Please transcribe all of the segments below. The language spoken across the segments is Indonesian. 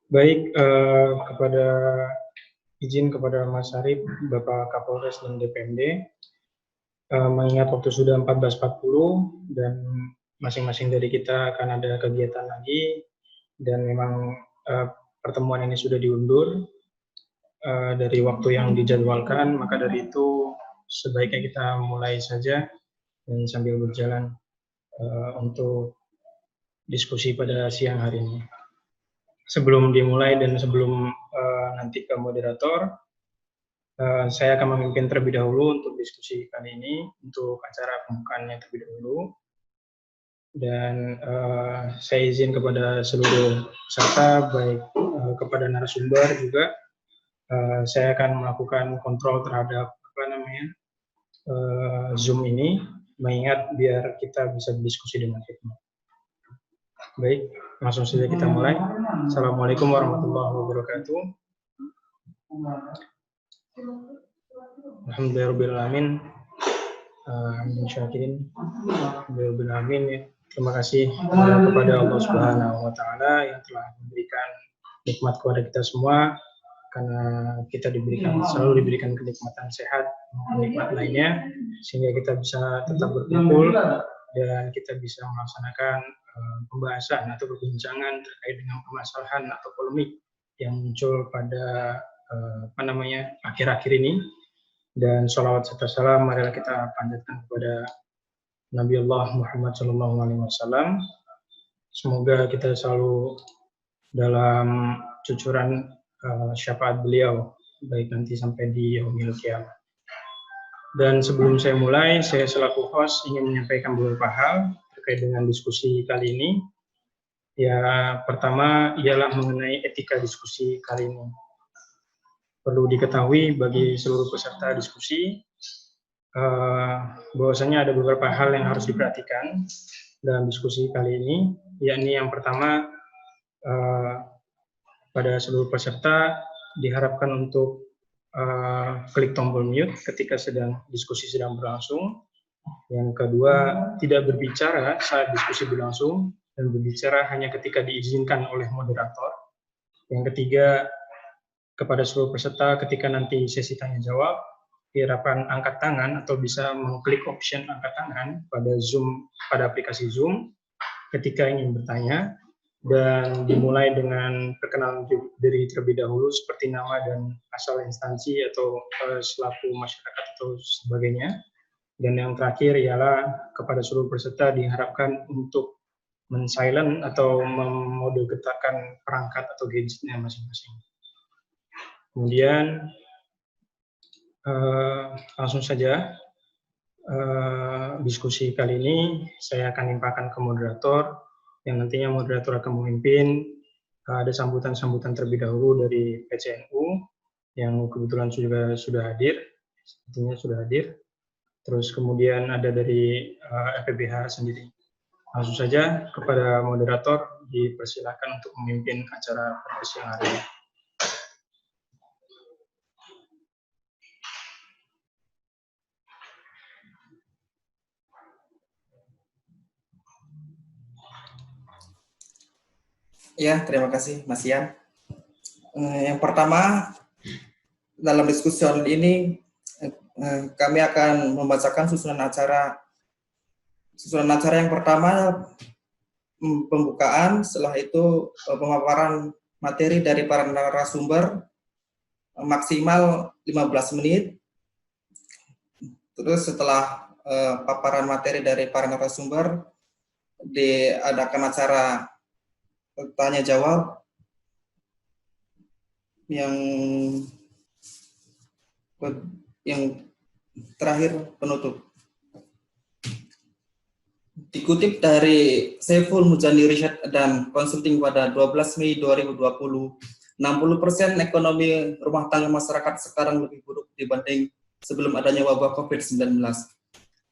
Baik, kepada izin kepada Mas Arif, Bapak Kapolres dan DPMD, mengingat waktu sudah 14.40 dan masing-masing dari kita akan ada kegiatan lagi dan memang pertemuan ini sudah diundur dari waktu yang dijadwalkan, maka dari itu sebaiknya kita mulai saja dan sambil berjalan untuk diskusi pada siang hari ini. Sebelum dimulai dan sebelum nanti ke moderator, saya akan memimpin terlebih dahulu untuk diskusi kali ini, untuk acara pembukaannya terlebih dahulu. Dan saya izin kepada seluruh peserta, baik kepada narasumber juga, saya akan melakukan kontrol terhadap Zoom ini, mengingat biar kita bisa berdiskusi dengan hikmat. Baik, langsung saja kita mulai. Assalamualaikum warahmatullahi wabarakatuh. Alhamdulillahirrahmanirrahim. Terima kasih kepada Allah Subhanahu wa taala yang telah memberikan nikmat kepada kita semua, karena kita selalu diberikan kenikmatan sehat maupun nikmat lainnya, sehingga kita bisa tetap berkumpul dan kita bisa melaksanakan pembahasan atau perbincangan terkait dengan permasalahan atau polemik yang muncul pada akhir-akhir ini. Dan sholawat serta salam marilah kita panjatkan kepada Nabi Allah Muhammad SAW. Semoga kita selalu dalam cucuran syafaat beliau, baik nanti sampai di yaumil qiyamah. Dan sebelum saya mulai, saya selaku host ingin menyampaikan beberapa hal terkait dengan diskusi kali ini. Ya, pertama ialah mengenai etika diskusi kali ini. Perlu diketahui bagi seluruh peserta diskusi, bahwasanya ada beberapa hal yang harus diperhatikan dalam diskusi kali ini, yakni yang pertama, pada seluruh peserta diharapkan untuk klik tombol mute ketika diskusi sedang berlangsung. Yang kedua, tidak berbicara saat diskusi berlangsung dan berbicara hanya ketika diizinkan oleh moderator. Yang ketiga, kepada seluruh peserta ketika nanti sesi tanya jawab, diharapkan angkat tangan atau bisa mengklik option angkat tangan pada aplikasi Zoom ketika ingin bertanya, dan dimulai dengan perkenalan diri terlebih dahulu seperti nama dan asal instansi atau selaku masyarakat atau sebagainya. Dan yang terakhir ialah kepada seluruh peserta diharapkan untuk men-silent atau memode getarkan perangkat atau gadgetnya masing-masing. Kemudian langsung saja diskusi kali ini saya akan limpahkan ke moderator, yang nantinya moderator akan memimpin. Ada sambutan-sambutan terlebih dahulu dari PCNU yang kebetulan juga sudah hadir, sepertinya sudah hadir. Terus kemudian ada dari FPBH sendiri. Langsung saja kepada moderator dipersilakan untuk memimpin acara pada siang hari ini. Ya, terima kasih Mas Ian. Yang pertama, dalam diskusi ini kami akan membacakan susunan acara. Susunan acara yang pertama pembukaan, setelah itu pemaparan materi dari para narasumber maksimal 15 menit. Terus setelah paparan materi dari para narasumber, diadakan acara tanya jawab yang terakhir penutup. Dikutip dari Saiful Mujani Research dan Consulting pada 12 Mei 2020, 60% ekonomi rumah tangga masyarakat sekarang lebih buruk dibanding sebelum adanya wabah COVID-19.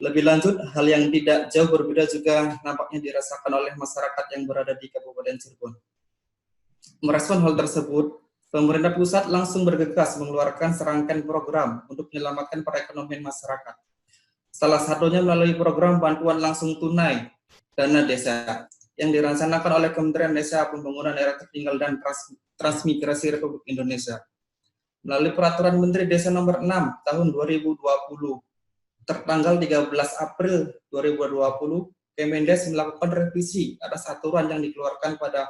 Lebih lanjut, hal yang tidak jauh berbeda juga nampaknya dirasakan oleh masyarakat yang berada di Kabupaten Cirebon. Merespon hal tersebut, pemerintah pusat langsung bergegas mengeluarkan serangkaian program untuk menyelamatkan perekonomian masyarakat. Salah satunya melalui program bantuan langsung tunai dana desa. yang dirancangkan oleh Kementerian Desa, Pembangunan Daerah Tertinggal dan Transmigrasi Republik Indonesia. Melalui Peraturan Menteri Desa Nomor 6 Tahun 2020 tertanggal 13 April 2020, Kemendes melakukan revisi atas aturan yang dikeluarkan pada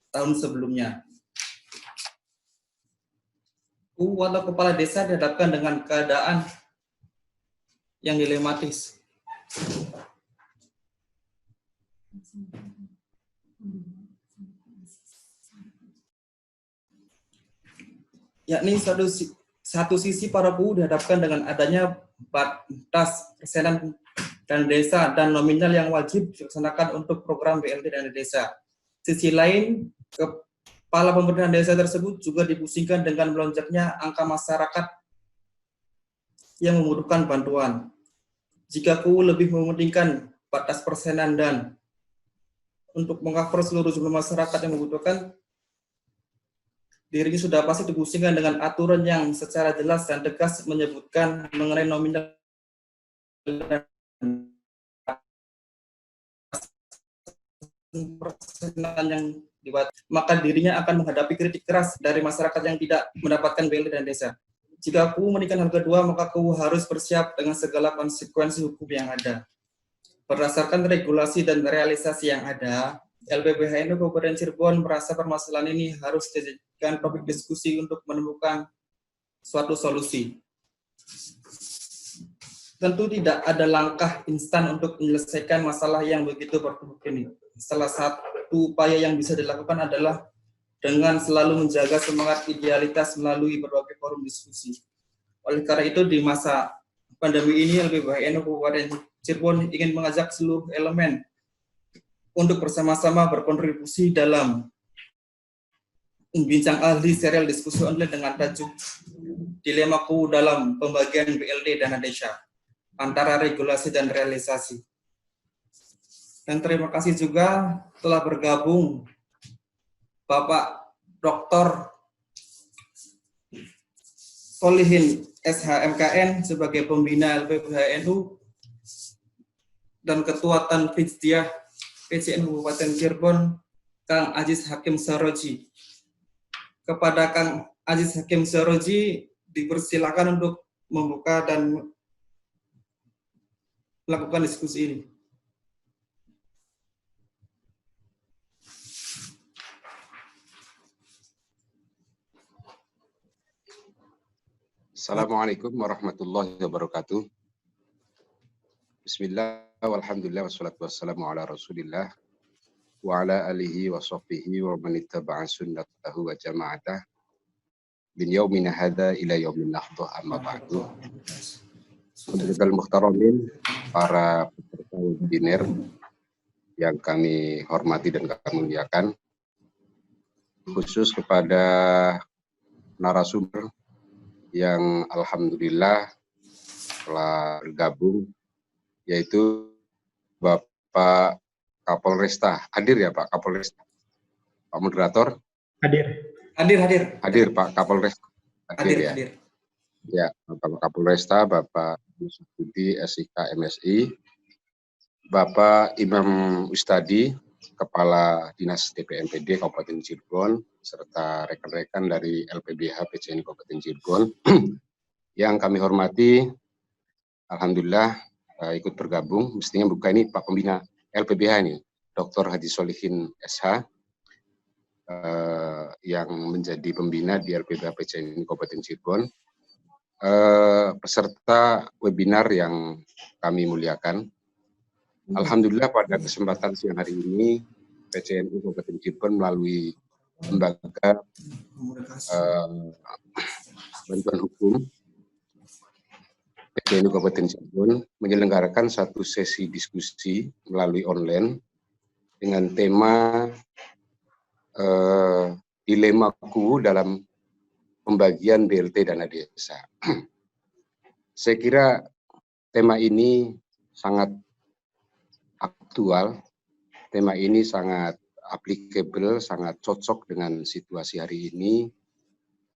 tahun sebelumnya. Atau kepala desa dihadapkan dengan keadaan yang dilematis. Yakni satu sisi para PU dihadapkan dengan adanya batas persenan dan desa dan nominal yang wajib dilaksanakan untuk program BLT dana desa. Sisi lain, kepala pemerintahan desa tersebut juga dipusingkan dengan melonjaknya angka masyarakat yang membutuhkan bantuan. Jika KUU lebih mementingkan batas persenan dan untuk mengcover seluruh jumlah masyarakat yang membutuhkan, dirinya sudah pasti dipusingkan dengan aturan yang secara jelas dan tegas menyebutkan mengenai nominal persenan yang dibuat, maka dirinya akan menghadapi kritik keras dari masyarakat yang tidak mendapatkan BLT dan desa. Jika KUU menikah hal kedua, maka KUU harus bersiap dengan segala konsekuensi hukum yang ada. Berdasarkan regulasi dan realisasi yang ada, LPBHNU Kabupaten Cirebon merasa permasalahan ini harus dijadikan topik diskusi untuk menemukan suatu solusi. Tentu tidak ada langkah instan untuk menyelesaikan masalah yang begitu bertumpuk ini. Salah satu upaya yang bisa dilakukan adalah dengan selalu menjaga semangat idealitas melalui berbagai forum diskusi. Oleh karena itu, di masa pandemi ini, LPBHNU Kabupaten Cirebon ingin mengajak seluruh elemen untuk bersama-sama berkontribusi dalam bincang ahli serial diskusi online dengan tajuk Dilema KUU dalam Pembagian BLT Dana Desa antara regulasi dan realisasi. Dan terima kasih juga telah bergabung Bapak Dr. Solihin SHMKN sebagai pembina LPBHNU dan Ketua Tanfidziyah PCN Kabupaten Cirebon, Kang Aziz Hakim Saroji. Kepada Kang Aziz Hakim Saroji dipersilakan untuk membuka dan melakukan diskusi ini. Assalamualaikum warahmatullahi wabarakatuh. Bismillah, walhamdulillah, wassalatu wassalamu ala rasulillah, wa ala alihi wa sahbihi wa man ittaba'a sunnatahu wa jama'atah bin yaumina hadha ila yaumin nahdah amma ba'du. Hadirin muhtaramin, para peserta webinar yang kami hormati dan kami muliakan, khusus kepada narasumber yang alhamdulillah telah bergabung, yaitu Bapak Kapolresta. Hadir ya Pak Kapolresta? Pak Moderator? Hadir Pak Kapolresta. Hadir ya? Hadir. Ya, Bapak Kapolresta, Bapak Yusuf Budi, SIK MSI, Bapak Imam Ustadi, Kepala Dinas DPMPD Kabupaten Cirebon, serta rekan-rekan dari LPBH PCN Kabupaten Cirebon yang kami hormati, alhamdulillah ikut bergabung. Mestinya bukan ini Pak Pembina LPBH ini, Dr. Haji Solihin SH, yang menjadi pembina di LPBH PCN Kabupaten Cirebon, peserta webinar yang kami muliakan. Alhamdulillah pada kesempatan siang hari ini PCNU Kabupaten Cirebon melalui lembaga bantuan hukum PCNU Kabupaten Cirebon menyelenggarakan satu sesi diskusi melalui online dengan tema dilema KUU dalam pembagian BLT dana desa. Saya kira tema ini sangat aktual, tema ini sangat applicable, sangat cocok dengan situasi hari ini,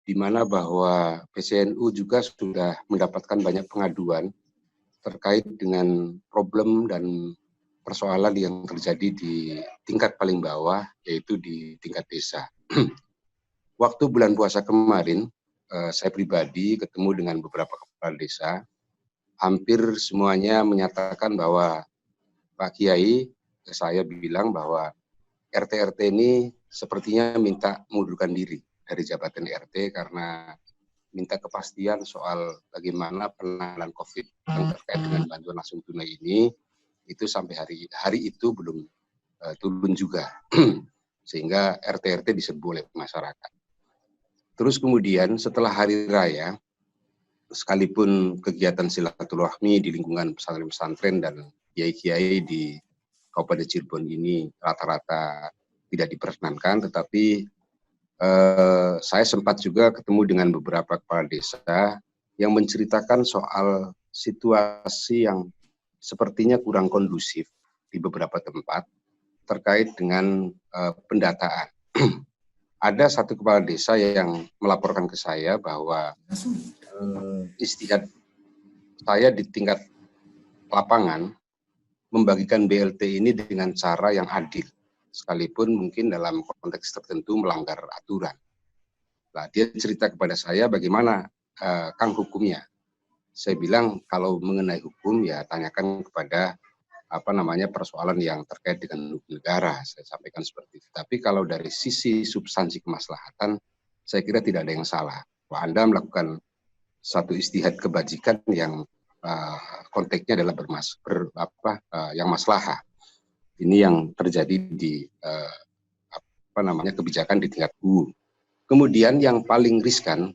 di mana bahwa PCNU juga sudah mendapatkan banyak pengaduan terkait dengan problem dan persoalan yang terjadi di tingkat paling bawah, yaitu di tingkat desa. Waktu bulan puasa kemarin, saya pribadi ketemu dengan beberapa kepala desa, hampir semuanya menyatakan bahwa Pak Kiai, saya bilang bahwa RT-RT ini sepertinya minta mengundurkan diri dari jabatan RT karena minta kepastian soal bagaimana penanganan COVID yang terkait dengan bantuan langsung tunai ini, itu sampai hari itu belum turun juga, sehingga RT-RT diserbu oleh masyarakat. Terus kemudian setelah hari raya, sekalipun kegiatan silaturahmi di lingkungan pesantren-pesantren dan kiai-kiai di Kabupaten Cirebon ini rata-rata tidak diperkenankan, tetapi saya sempat juga ketemu dengan beberapa kepala desa yang menceritakan soal situasi yang sepertinya kurang kondusif di beberapa tempat terkait dengan pendataan. Ada satu kepala desa yang melaporkan ke saya bahwa istihad saya di tingkat lapangan membagikan BLT ini dengan cara yang adil, sekalipun mungkin dalam konteks tertentu melanggar aturan. Nah, dia cerita kepada saya bagaimana Kang hukumnya. Saya bilang kalau mengenai hukum ya tanyakan kepada persoalan yang terkait dengan hukum negara. Saya sampaikan seperti itu. Tapi kalau dari sisi substansi kemaslahatan, saya kira tidak ada yang salah. Bahwa Anda melakukan satu istihad kebajikan yang konteksnya adalah yang maslahah. Ini yang terjadi di kebijakan di tingkat hulu. Kemudian yang paling riskan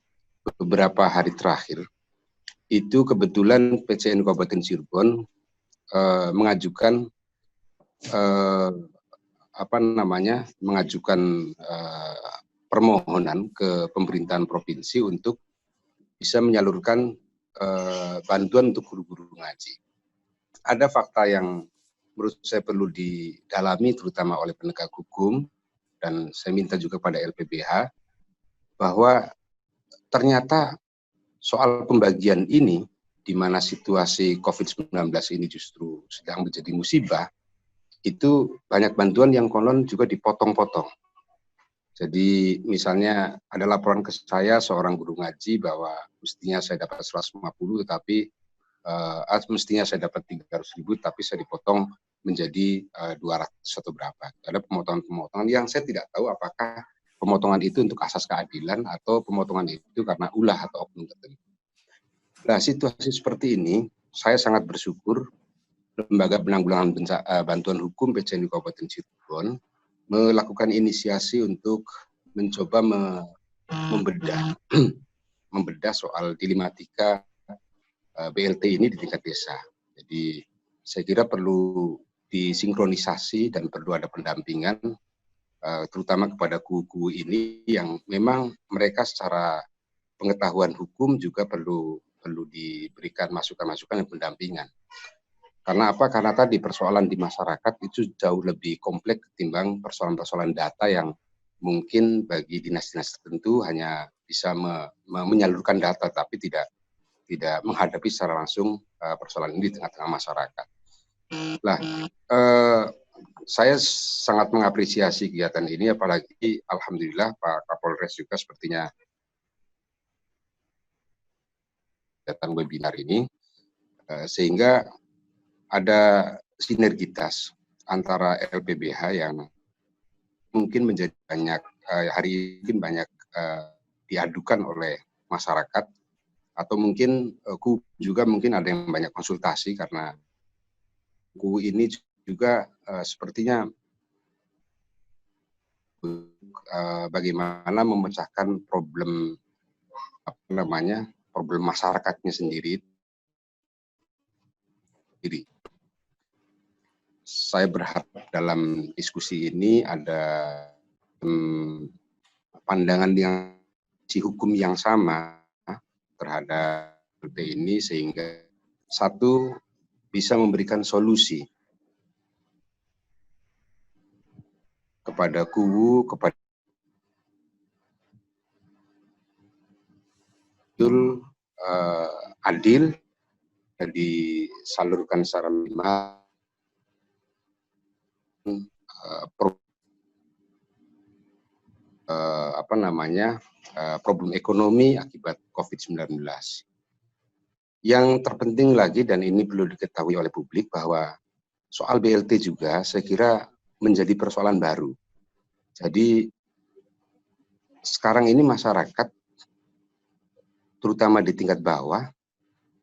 beberapa hari terakhir itu kebetulan PCN Kabupaten Cirebon mengajukan permohonan ke pemerintahan provinsi untuk bisa menyalurkan bantuan untuk guru-guru ngaji. Ada fakta yang menurut saya perlu didalami terutama oleh penegak hukum, dan saya minta juga pada LPBH bahwa ternyata soal pembagian ini di mana situasi COVID-19 ini justru sedang menjadi musibah, itu banyak bantuan yang konon juga dipotong-potong. Jadi misalnya ada laporan ke saya seorang guru ngaji bahwa mestinya saya dapat 150, tetapi mestinya saya dapat 300.000, tapi saya dipotong menjadi 200 atau berapa. Ada pemotongan-pemotongan yang saya tidak tahu apakah pemotongan itu untuk asas keadilan atau pemotongan itu karena ulah atau oknum tertentu. Nah, situasi seperti ini, saya sangat bersyukur Lembaga Penanggulangan Bantuan Hukum PCNU Kabupaten Cirebon melakukan inisiasi untuk mencoba membedah soal dilematika BLT ini di tingkat desa. Jadi saya kira perlu disinkronisasi dan perlu ada pendampingan, terutama kepada kubu ini yang memang mereka secara pengetahuan hukum juga perlu diberikan masukan-masukan dan pendampingan. Karena apa? Karena tadi persoalan di masyarakat itu jauh lebih kompleks ketimbang persoalan-persoalan data yang mungkin bagi dinas-dinas tertentu hanya bisa menyalurkan data, tapi tidak menghadapi secara langsung persoalan ini di tengah-tengah masyarakat. Nah, saya sangat mengapresiasi kegiatan ini, apalagi alhamdulillah Pak Kapolres juga sepertinya datang webinar ini, sehingga ada sinergitas antara LPBH yang mungkin menjadi banyak hari ini banyak diadukan oleh masyarakat, atau mungkin juga mungkin ada yang banyak konsultasi karena ini juga sepertinya bagaimana memecahkan problem problem masyarakatnya sendiri. Saya berharap dalam diskusi ini ada pandangan yang hukum yang sama terhadap ini, sehingga satu bisa memberikan solusi kepada kubu, kepada adil, disalurkan secara minimal problem ekonomi akibat COVID-19. Yang terpenting lagi, dan ini perlu diketahui oleh publik, bahwa soal BLT juga saya kira menjadi persoalan baru. Jadi sekarang ini masyarakat, terutama di tingkat bawah,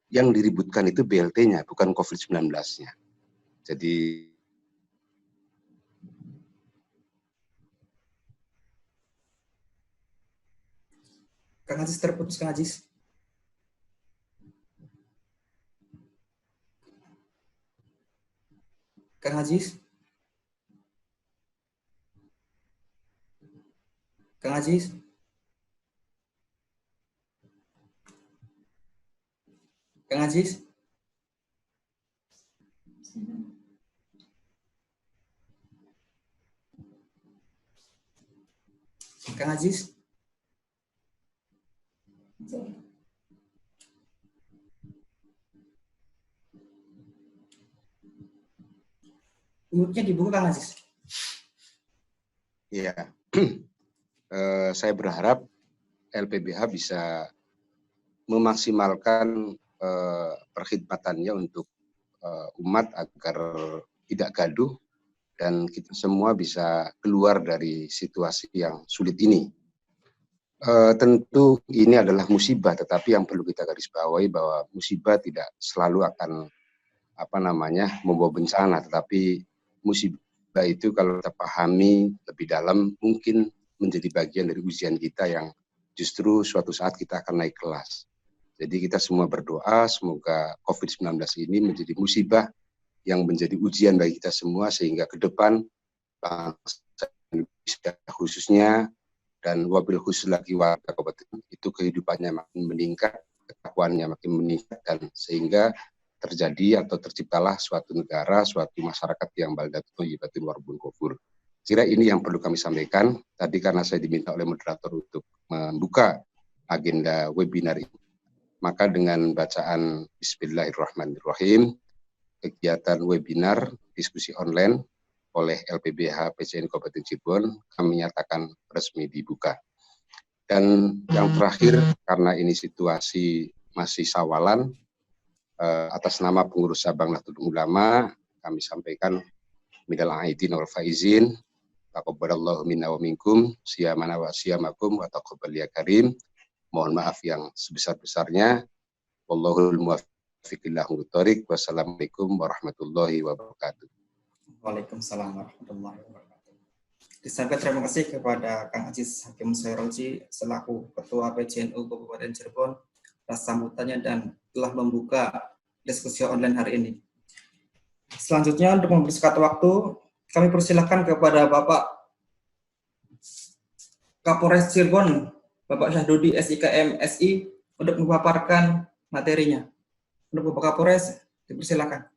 yang diributkan itu BLT-nya, bukan COVID-19-nya. Jadi Kang Ajis terputus, Kang Ajis. Kang Ajis. Kang Ajis. Kang Ajis. Kang Ajis. Mute-nya dibuka, Kang Ajis. ya, saya berharap LPBH bisa memaksimalkan perkhidmatannya untuk umat agar tidak gaduh dan kita semua bisa keluar dari situasi yang sulit ini. Tentu ini adalah musibah, tetapi yang perlu kita garis bawahi bahwa musibah tidak selalu akan membawa bencana, tetapi musibah itu kalau kita pahami lebih dalam mungkin menjadi bagian dari ujian kita yang justru suatu saat kita akan naik kelas. Jadi kita semua berdoa semoga COVID-19 ini menjadi musibah yang menjadi ujian bagi kita semua, sehingga ke depan bangsa Indonesia khususnya dan wabil khusus lagi warga kabupaten itu kehidupannya makin meningkat, ketakwaannya makin meningkat, dan sehingga terjadi atau terciptalah suatu negara, suatu masyarakat yang baldatun thayyibatun warbun kufur. Kira ini yang perlu kami sampaikan. Tadi karena saya diminta oleh moderator untuk membuka agenda webinar ini, maka dengan bacaan Bismillahirrahmanirrahim, kegiatan webinar diskusi online oleh LPBH PCN Kabupaten Cirebon kami nyatakan resmi dibuka. Dan yang terakhir, karena ini situasi masih sawalan, atas nama pengurus cabang Nahdlatul Ulama kami sampaikan minal aidin wal faizin, taqabbalallahu minna wa minkum, siyamana wa siyamakum wa taqabbal ya karim. Mohon maaf yang sebesar-besarnya. Wallahul muwaffiq ila thoriq. Wassalamualaikum warahmatullahi wabarakatuh. Waalaikumsalam warahmatullahi wabarakatuh. Disampaikan terima kasih kepada Kang Ajis Hakim Khairoji selaku Ketua PCNU Kabupaten Cirebon atas sambutannya dan telah membuka diskusi online hari ini. Selanjutnya untuk mempersingkat waktu, kami persilahkan kepada Bapak Kapolres Cirebon, Bapak Syahdudi SIK MSI untuk memaparkan materinya. Untuk Bapak Kapolres, dipersilakan.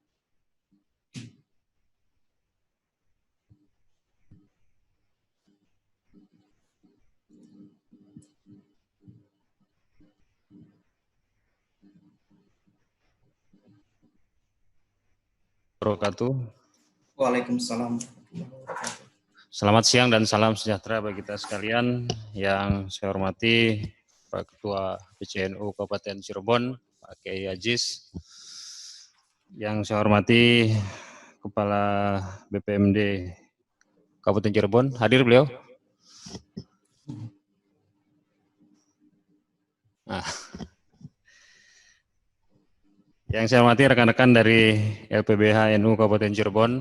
Wabarakatuh. Waalaikumsalam. Selamat siang dan salam sejahtera bagi kita sekalian. Yang saya hormati Pak Ketua PCNU Kabupaten Cirebon, Pak Kiai Ajis. Yang saya hormati Kepala BPMD Kabupaten Cirebon, hadir beliau? Nah. Yang saya hormati rekan-rekan dari LPBH NU Kabupaten Cirebon,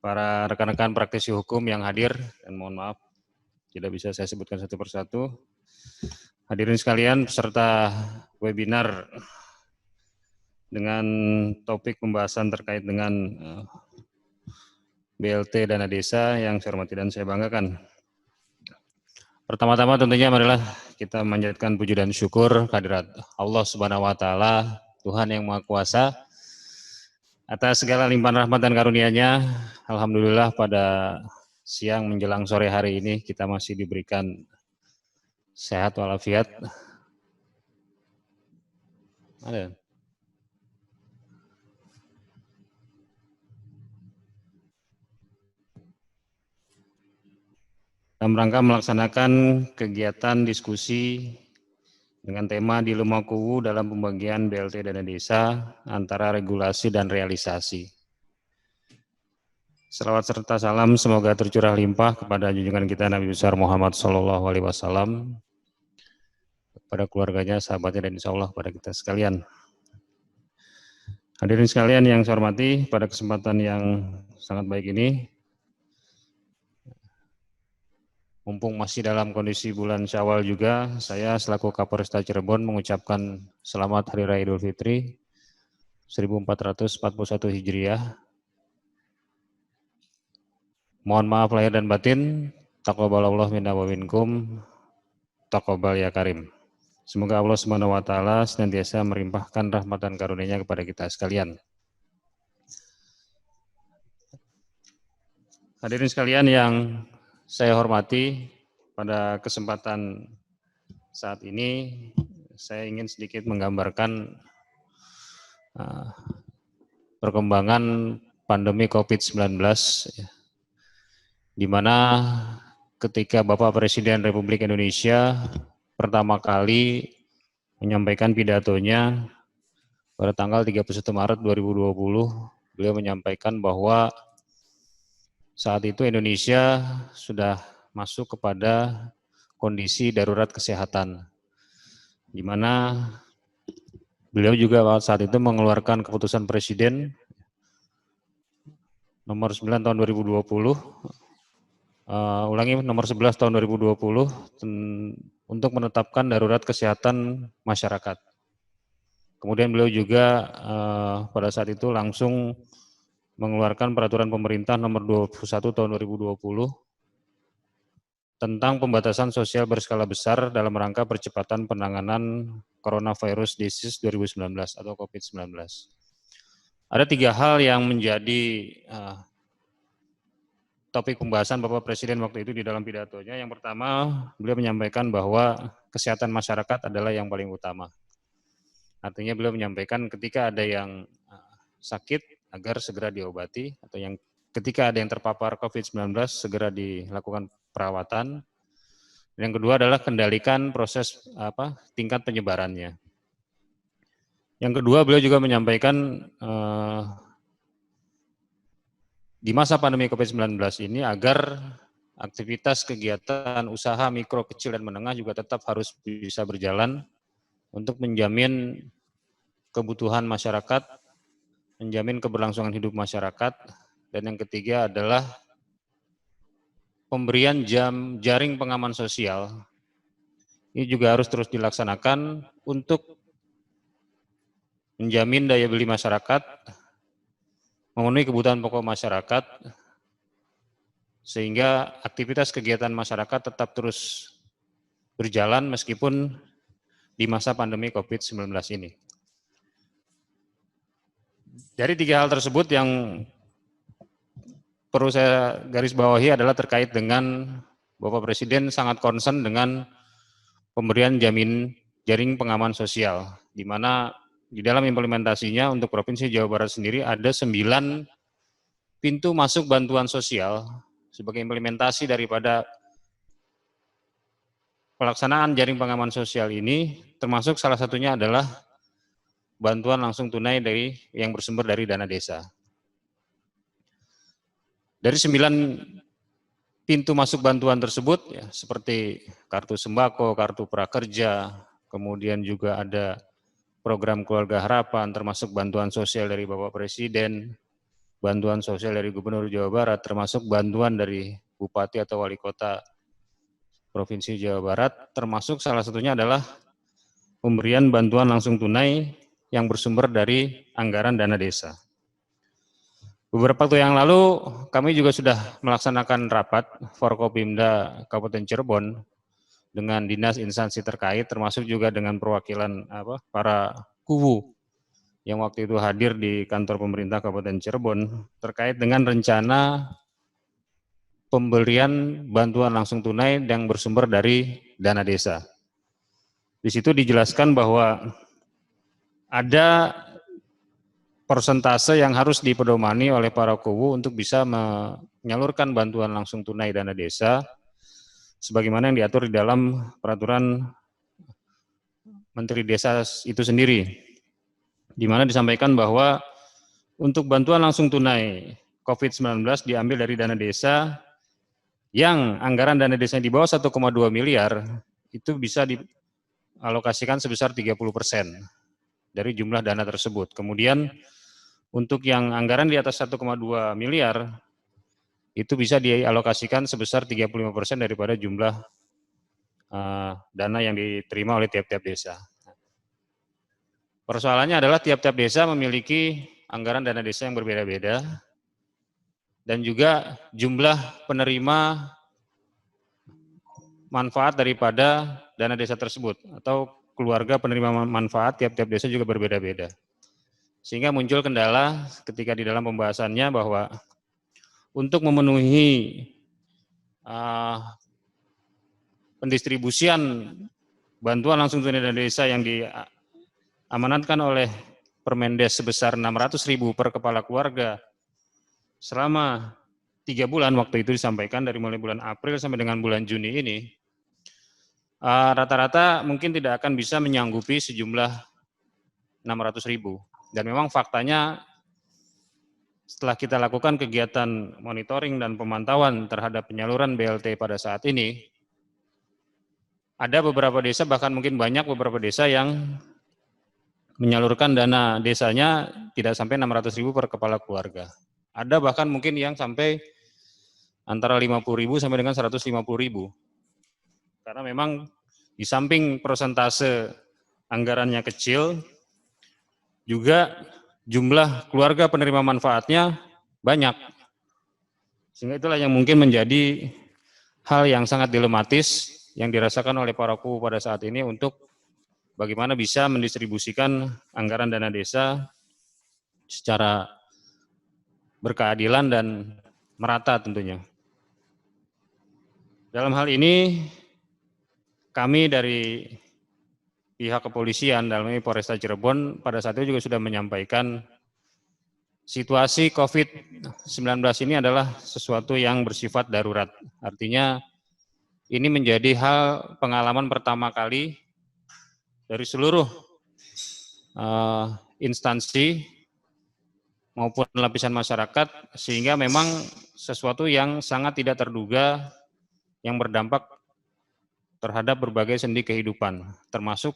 para rekan-rekan praktisi hukum yang hadir, dan mohon maaf tidak bisa saya sebutkan satu persatu. Hadirin sekalian, peserta webinar dengan topik pembahasan terkait dengan BLT dana desa yang saya hormati dan saya banggakan. Pertama-tama tentunya marilah kita memanjatkan puji dan syukur kehadirat Allah Subhanahu wa taala, Tuhan yang Maha Kuasa, atas segala limpahan rahmat dan karunia-Nya. Alhamdulillah pada siang menjelang sore hari ini kita masih diberikan sehat walafiat. Ada. dalam rangka melaksanakan kegiatan diskusi dengan tema Dilema Kuwu dalam pembagian BLT dana desa antara regulasi dan realisasi. Selawat serta salam semoga tercurah limpah kepada junjungan kita Nabi besar Muhammad SAW, kepada keluarganya, sahabatnya, dan insya Allah kepada kita sekalian. Hadirin sekalian yang saya hormati, pada kesempatan yang sangat baik ini, mumpung masih dalam kondisi bulan Syawal juga, saya selaku Kapolresta Cirebon mengucapkan selamat Hari Raya Idul Fitri 1441 Hijriah. Mohon maaf lahir dan batin, taqabbalallah minna wa minkum, taqabbal ya karim. Semoga Allah Subhanahu wa taala senantiasa melimpahkan rahmat dan karunia-Nya kepada kita sekalian. Hadirin sekalian yang saya hormati, pada kesempatan saat ini saya ingin sedikit menggambarkan perkembangan pandemi COVID-19, di mana ketika Bapak Presiden Republik Indonesia pertama kali menyampaikan pidatonya pada tanggal 31 Maret 2020, beliau menyampaikan bahwa saat itu Indonesia sudah masuk kepada kondisi darurat kesehatan, di mana beliau juga saat itu mengeluarkan keputusan Presiden nomor 9 tahun 2020, nomor 11 tahun 2020 untuk menetapkan darurat kesehatan masyarakat. Kemudian beliau juga pada saat itu langsung mengeluarkan peraturan pemerintah nomor 21 tahun 2020 tentang pembatasan sosial berskala besar dalam rangka percepatan penanganan coronavirus disease 2019 atau COVID-19. Ada 3 hal yang menjadi topik pembahasan Bapak Presiden waktu itu di dalam pidatonya. Yang pertama, beliau menyampaikan bahwa kesehatan masyarakat adalah yang paling utama. Artinya beliau menyampaikan ketika ada yang sakit agar segera diobati, atau yang ketika ada yang terpapar COVID-19 segera dilakukan perawatan. Yang kedua adalah kendalikan proses tingkat penyebarannya. Yang kedua, beliau juga menyampaikan di masa pandemi COVID-19 ini agar aktivitas kegiatan usaha mikro, kecil, dan menengah juga tetap harus bisa berjalan untuk menjamin kebutuhan masyarakat, menjamin keberlangsungan hidup masyarakat, dan yang ketiga adalah pemberian jaring pengaman sosial. Ini juga harus terus dilaksanakan untuk menjamin daya beli masyarakat, memenuhi kebutuhan pokok masyarakat, sehingga aktivitas kegiatan masyarakat tetap terus berjalan meskipun di masa pandemi COVID-19 ini. Dari 3 hal tersebut yang perlu saya garis bawahi adalah terkait dengan Bapak Presiden sangat concern dengan pemberian jaring pengaman sosial, di mana di dalam implementasinya untuk Provinsi Jawa Barat sendiri ada 9 pintu masuk bantuan sosial sebagai implementasi daripada pelaksanaan jaring pengaman sosial ini, termasuk salah satunya adalah bantuan langsung tunai yang bersumber dari dana desa. Dari 9 pintu masuk bantuan tersebut, ya, seperti kartu sembako, kartu prakerja, kemudian juga ada program keluarga harapan, termasuk bantuan sosial dari Bapak Presiden, bantuan sosial dari Gubernur Jawa Barat, termasuk bantuan dari Bupati atau Wali Kota Provinsi Jawa Barat, termasuk salah satunya adalah pemberian bantuan langsung tunai yang bersumber dari anggaran dana desa. Beberapa waktu yang lalu kami juga sudah melaksanakan rapat Forkopimda Kabupaten Cirebon dengan dinas instansi terkait, termasuk juga dengan perwakilan para kuwu yang waktu itu hadir di kantor pemerintah Kabupaten Cirebon terkait dengan rencana pemberian bantuan langsung tunai yang bersumber dari dana desa. Di situ dijelaskan bahwa ada persentase yang harus dipedomani oleh para kuwu untuk bisa menyalurkan bantuan langsung tunai dana desa sebagaimana yang diatur di dalam peraturan Menteri Desa itu sendiri, di mana disampaikan bahwa untuk bantuan langsung tunai COVID-19 diambil dari dana desa yang anggaran dana desa di bawah 1,2 miliar itu bisa dialokasikan sebesar 30% dari jumlah dana tersebut. Kemudian untuk yang anggaran di atas 1,2 miliar itu bisa dialokasikan sebesar 35% daripada jumlah dana yang diterima oleh tiap-tiap desa. Persoalannya adalah tiap-tiap desa memiliki anggaran dana desa yang berbeda-beda dan juga jumlah penerima manfaat daripada dana desa tersebut atau keluarga penerima manfaat tiap-tiap desa juga berbeda-beda. Sehingga muncul kendala ketika di dalam pembahasannya bahwa untuk memenuhi pendistribusian bantuan langsung tunai dana desa yang diamanatkan oleh Permendes sebesar 600.000 per kepala keluarga selama 3 bulan, waktu itu disampaikan dari mulai bulan April sampai dengan bulan Juni ini, rata-rata mungkin tidak akan bisa menyanggupi sejumlah 600.000. Dan memang faktanya setelah kita lakukan kegiatan monitoring dan pemantauan terhadap penyaluran BLT pada saat ini, ada beberapa desa, bahkan mungkin banyak beberapa desa yang menyalurkan dana desanya tidak sampai 600.000 per kepala keluarga. Ada bahkan mungkin yang sampai antara 50.000 sampai dengan 150.000. Karena memang di samping persentase anggarannya kecil, juga jumlah keluarga penerima manfaatnya banyak. Sehingga itulah yang mungkin menjadi hal yang sangat dilematis yang dirasakan oleh para kubu pada saat ini untuk bagaimana bisa mendistribusikan anggaran dana desa secara berkeadilan dan merata tentunya. Dalam hal ini, kami dari pihak kepolisian, dalam ini Polresta Cirebon, pada saat itu juga sudah menyampaikan situasi COVID-19 ini adalah sesuatu yang bersifat darurat. Artinya, ini menjadi hal pengalaman pertama kali dari seluruh instansi maupun lapisan masyarakat, sehingga memang sesuatu yang sangat tidak terduga yang berdampak terhadap berbagai sendi kehidupan, termasuk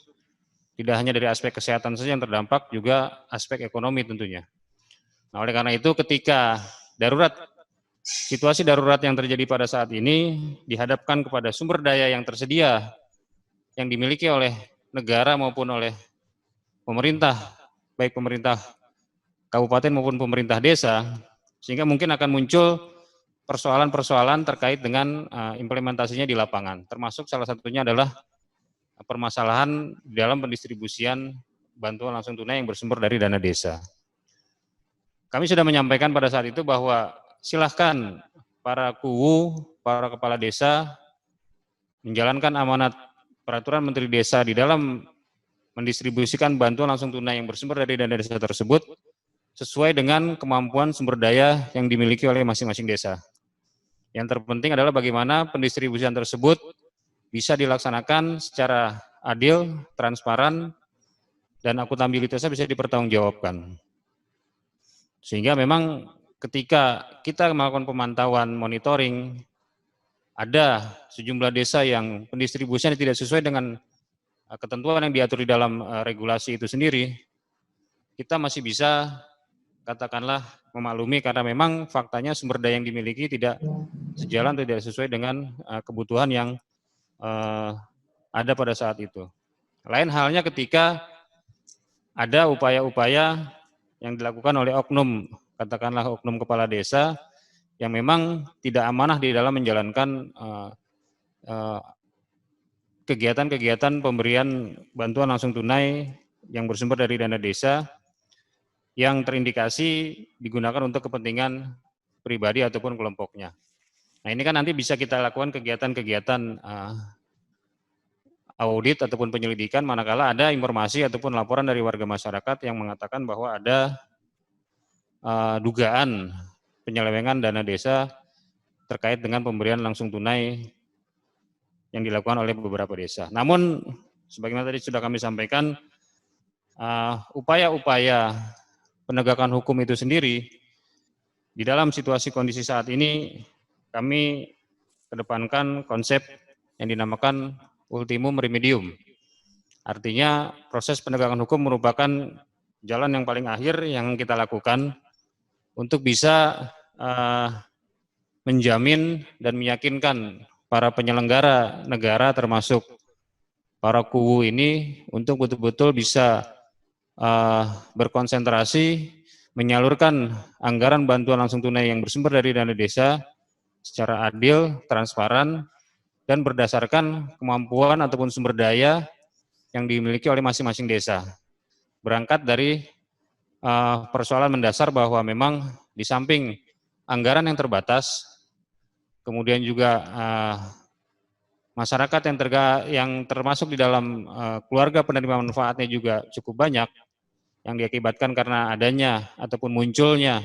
tidak hanya dari aspek kesehatan saja yang terdampak, juga aspek ekonomi tentunya. Nah, oleh karena itu ketika situasi darurat yang terjadi pada saat ini dihadapkan kepada sumber daya yang tersedia yang dimiliki oleh negara maupun oleh pemerintah, baik pemerintah kabupaten maupun pemerintah desa, sehingga mungkin akan muncul persoalan-persoalan terkait dengan implementasinya di lapangan, termasuk salah satunya adalah permasalahan dalam pendistribusian bantuan langsung tunai yang bersumber dari dana desa. Kami sudah menyampaikan pada saat itu bahwa silahkan para kuwu, para kepala desa menjalankan amanat peraturan Menteri Desa di dalam mendistribusikan bantuan langsung tunai yang bersumber dari dana desa tersebut sesuai dengan kemampuan sumber daya yang dimiliki oleh masing-masing desa. Yang terpenting adalah bagaimana pendistribusian tersebut bisa dilaksanakan secara adil, transparan, dan akuntabilitasnya bisa dipertanggungjawabkan. Sehingga memang ketika kita melakukan pemantauan, monitoring, ada sejumlah desa yang pendistribusinya tidak sesuai dengan ketentuan yang diatur di dalam regulasi itu sendiri, kita masih bisa katakanlah memaklumi karena memang faktanya sumber daya yang dimiliki tidak sejalan, tidak sesuai dengan kebutuhan yang ada pada saat itu. Lain halnya ketika ada upaya-upaya yang dilakukan oleh oknum, katakanlah oknum kepala desa, yang memang tidak amanah di dalam menjalankan kegiatan-kegiatan pemberian bantuan langsung tunai yang bersumber dari dana desa, yang terindikasi digunakan untuk kepentingan pribadi ataupun kelompoknya. Nah, ini kan nanti bisa kita lakukan kegiatan-kegiatan audit ataupun penyelidikan manakala ada informasi ataupun laporan dari warga masyarakat yang mengatakan bahwa ada dugaan penyelewengan dana desa terkait dengan pemberian langsung tunai yang dilakukan oleh beberapa desa. Namun, sebagaimana tadi sudah kami sampaikan, upaya-upaya penegakan hukum itu sendiri, di dalam situasi kondisi saat ini, kami kedepankan konsep yang dinamakan ultimum remedium. Artinya, proses penegakan hukum merupakan jalan yang paling akhir yang kita lakukan untuk bisa menjamin dan meyakinkan para penyelenggara negara termasuk para kuwu ini untuk betul-betul bisa berkonsentrasi menyalurkan anggaran bantuan langsung tunai yang bersumber dari dana desa secara adil, transparan, dan berdasarkan kemampuan ataupun sumber daya yang dimiliki oleh masing-masing desa. Berangkat dari persoalan mendasar bahwa memang di samping anggaran yang terbatas, kemudian juga masyarakat yang termasuk di dalam keluarga penerima manfaatnya juga cukup banyak, yang diakibatkan karena adanya ataupun munculnya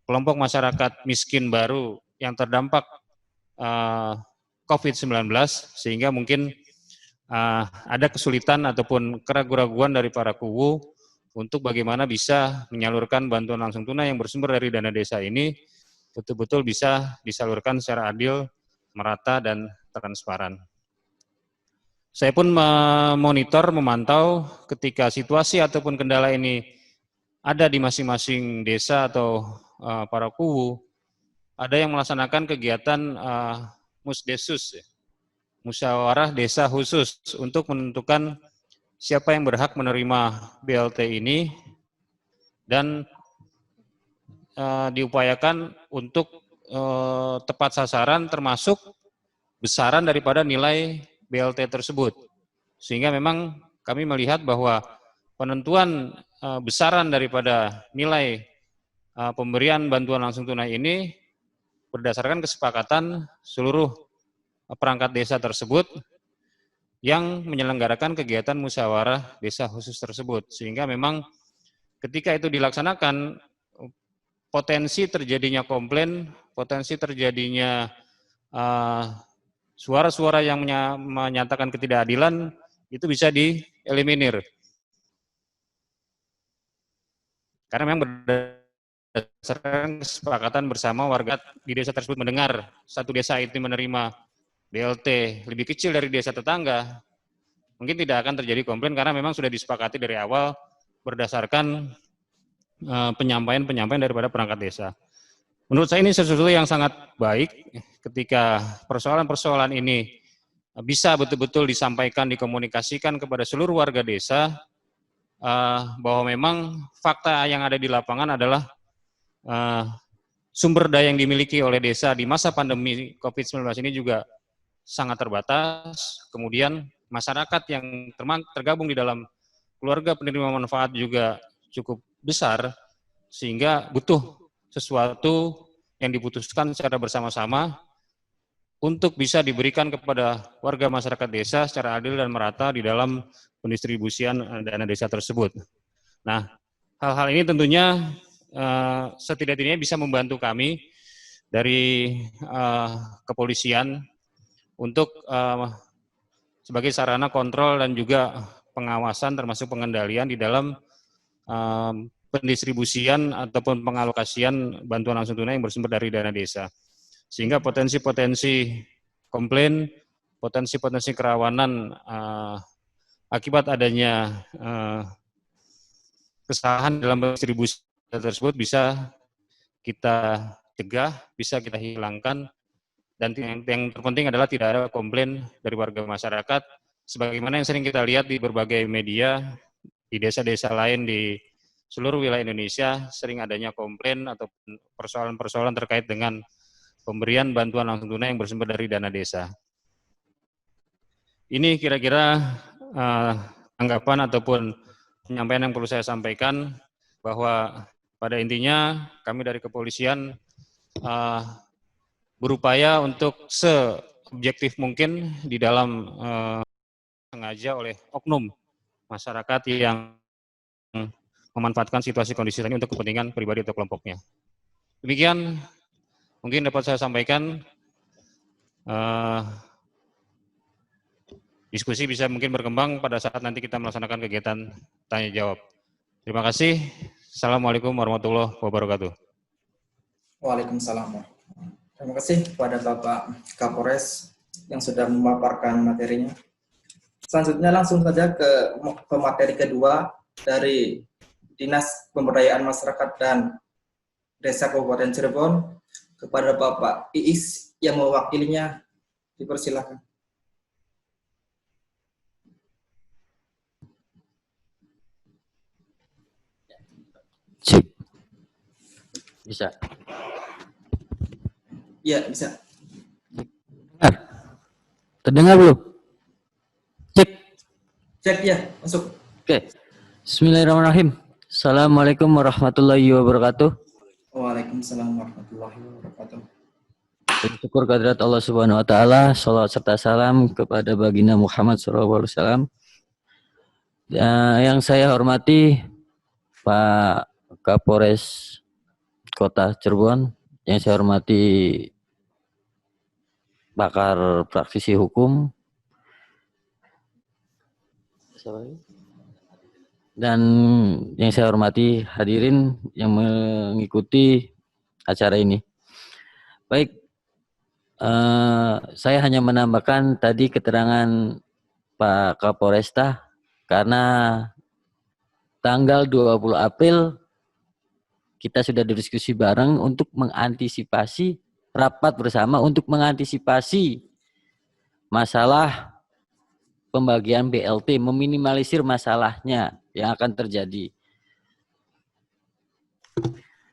kelompok masyarakat miskin baru yang terdampak COVID-19, sehingga mungkin ada kesulitan ataupun keraguan-keraguan dari para kuwu untuk bagaimana bisa menyalurkan bantuan langsung tunai yang bersumber dari dana desa ini betul-betul bisa disalurkan secara adil, merata, dan transparan. Saya pun memonitor, memantau ketika situasi ataupun kendala ini ada di masing-masing desa atau para kuwu, ada yang melaksanakan kegiatan musdesus, musyawarah desa khusus, untuk menentukan siapa yang berhak menerima BLT ini, dan diupayakan untuk tepat sasaran termasuk besaran daripada nilai BLT tersebut. Sehingga memang kami melihat bahwa penentuan besaran daripada nilai pemberian bantuan langsung tunai ini berdasarkan kesepakatan seluruh perangkat desa tersebut yang menyelenggarakan kegiatan musyawarah desa khusus tersebut. Sehingga memang ketika itu dilaksanakan, potensi terjadinya komplain, potensi terjadinya suara-suara yang menyatakan ketidakadilan itu bisa dieliminir. Karena memang berdasarkan kesepakatan bersama warga di desa tersebut mendengar satu desa itu menerima BLT lebih kecil dari desa tetangga, mungkin tidak akan terjadi komplain karena memang sudah disepakati dari awal berdasarkan penyampaian daripada perangkat desa. Menurut saya ini sesuatu yang sangat baik ketika persoalan-persoalan ini bisa betul-betul disampaikan, dikomunikasikan kepada seluruh warga desa, bahwa memang fakta yang ada di lapangan adalah sumber daya yang dimiliki oleh desa di masa pandemi COVID-19 ini juga sangat terbatas. Kemudian masyarakat yang tergabung di dalam keluarga penerima manfaat juga cukup besar, sehingga butuh sesuatu yang diputuskan secara bersama-sama untuk bisa diberikan kepada warga masyarakat desa secara adil dan merata di dalam pendistribusian dana desa tersebut. Nah, hal-hal ini tentunya setidak-tidaknya bisa membantu kami dari kepolisian untuk sebagai sarana kontrol dan juga pengawasan termasuk pengendalian di dalam pendistribusian ataupun pengalokasian bantuan langsung tunai yang bersumber dari dana desa. Sehingga potensi-potensi komplain, potensi-potensi kerawanan akibat adanya kesalahan dalam distribusi tersebut bisa kita cegah, bisa kita hilangkan, dan yang terpenting adalah tidak ada komplain dari warga masyarakat, sebagaimana yang sering kita lihat di berbagai media, di desa-desa lain di seluruh wilayah Indonesia, sering adanya komplain atau persoalan-persoalan terkait dengan pemberian bantuan langsung tunai yang bersumber dari dana desa. Ini kira-kira tanggapan ataupun penyampaian yang perlu saya sampaikan, bahwa pada intinya kami dari kepolisian berupaya untuk seobjektif mungkin di dalam sengaja oleh oknum masyarakat yang memanfaatkan situasi kondisi ini untuk kepentingan pribadi atau kelompoknya. Demikian mungkin dapat saya sampaikan. diskusi bisa mungkin berkembang pada saat nanti kita melaksanakan kegiatan tanya jawab. Terima kasih. Assalamualaikum warahmatullahi wabarakatuh. Waalaikumsalam. Terima kasih kepada Bapak Kapolres yang sudah memaparkan materinya. Selanjutnya langsung saja ke materi kedua dari Dinas Pemberdayaan Masyarakat dan Desa Kabupaten Cirebon kepada Bapak Iis yang mewakilinya. Dipersilakan. Cek. Bisa. Iya, bisa. Terdengar belum? Cek. Cek ya, masuk. Oke. Bismillahirrahmanirrahim. Assalamualaikum warahmatullahi wabarakatuh. Waalaikumsalam warahmatullahi wabarakatuh. Bersyukur kehadirat Allah Subhanahu wa taala, salawat serta salam kepada baginda Muhammad SAW. Yang saya hormati Pak Kapolres Kota Cirebon, yang saya hormati pakar praktisi hukum, dan yang saya hormati hadirin yang mengikuti acara ini. Baik, saya hanya menambahkan tadi keterangan Pak Kapolresta karena tanggal 20 April kita sudah berdiskusi bareng untuk mengantisipasi, rapat bersama untuk mengantisipasi masalah pembagian BLT, meminimalisir masalahnya yang akan terjadi.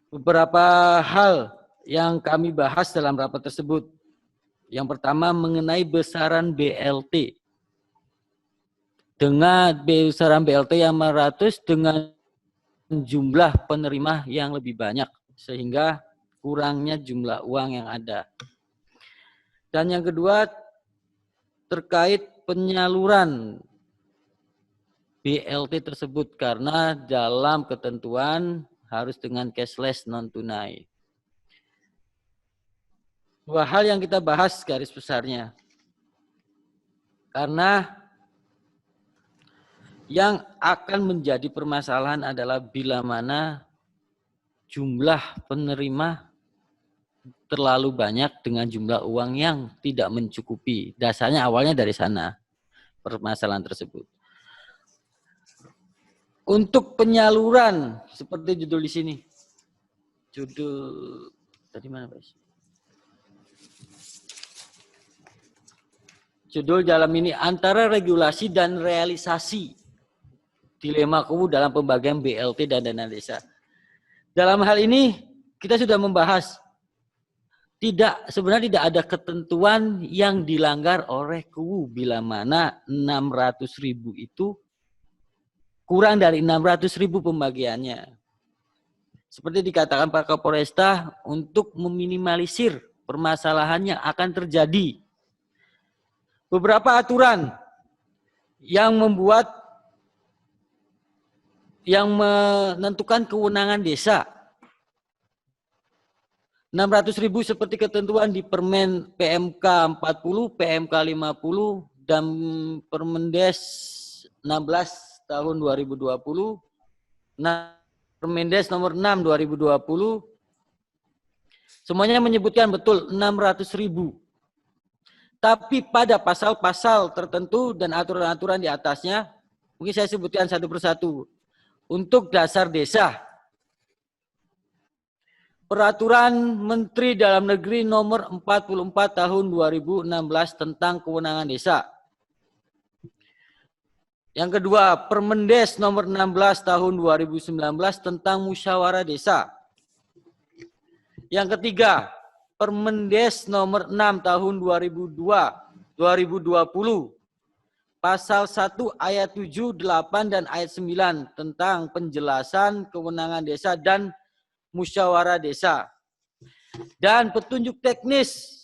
Beberapa hal yang kami bahas dalam rapat tersebut. Yang pertama mengenai besaran BLT. Dengan besaran BLT yang 500 dengan jumlah penerima yang lebih banyak, sehingga kurangnya jumlah uang yang ada. Dan yang kedua terkait penyaluran BLT tersebut, karena dalam ketentuan harus dengan cashless non tunai. Dua hal yang kita bahas garis besarnya. Karena yang akan menjadi permasalahan adalah bila mana jumlah penerima terlalu banyak dengan jumlah uang yang tidak mencukupi. Dasarnya awalnya dari sana permasalahan tersebut. Untuk penyaluran seperti judul di sini. Judul tadi mana, Pak? Judul dalam ini antara regulasi dan realisasi. Dilema kubu dalam pembagian BLT dan dana desa. Dalam hal ini kita sudah membahas sebenarnya tidak ada ketentuan yang dilanggar oleh kubu bila mana 600.000 itu kurang dari 600.000 pembagiannya. Seperti dikatakan Pak Kapolresta untuk meminimalisir permasalahan yang akan terjadi. Beberapa aturan yang menentukan kewenangan desa. 600.000 seperti ketentuan di Permen PMK 40, PMK 50, dan Permendes 16 tahun 2020, Permendes nomor 6 2020, semuanya menyebutkan betul 600.000. Tapi pada pasal-pasal tertentu dan aturan-aturan di atasnya, mungkin saya sebutkan satu persatu. Untuk dasar desa, Peraturan Menteri Dalam Negeri nomor 44 tahun 2016 tentang kewenangan desa. Yang kedua, Permendes nomor 16 tahun 2019 tentang musyawarah desa. Yang ketiga, Permendes nomor 6 tahun 2020 Pasal 1 ayat 7, 8, dan ayat 9 tentang penjelasan kewenangan desa dan musyawarah desa. Dan petunjuk teknis.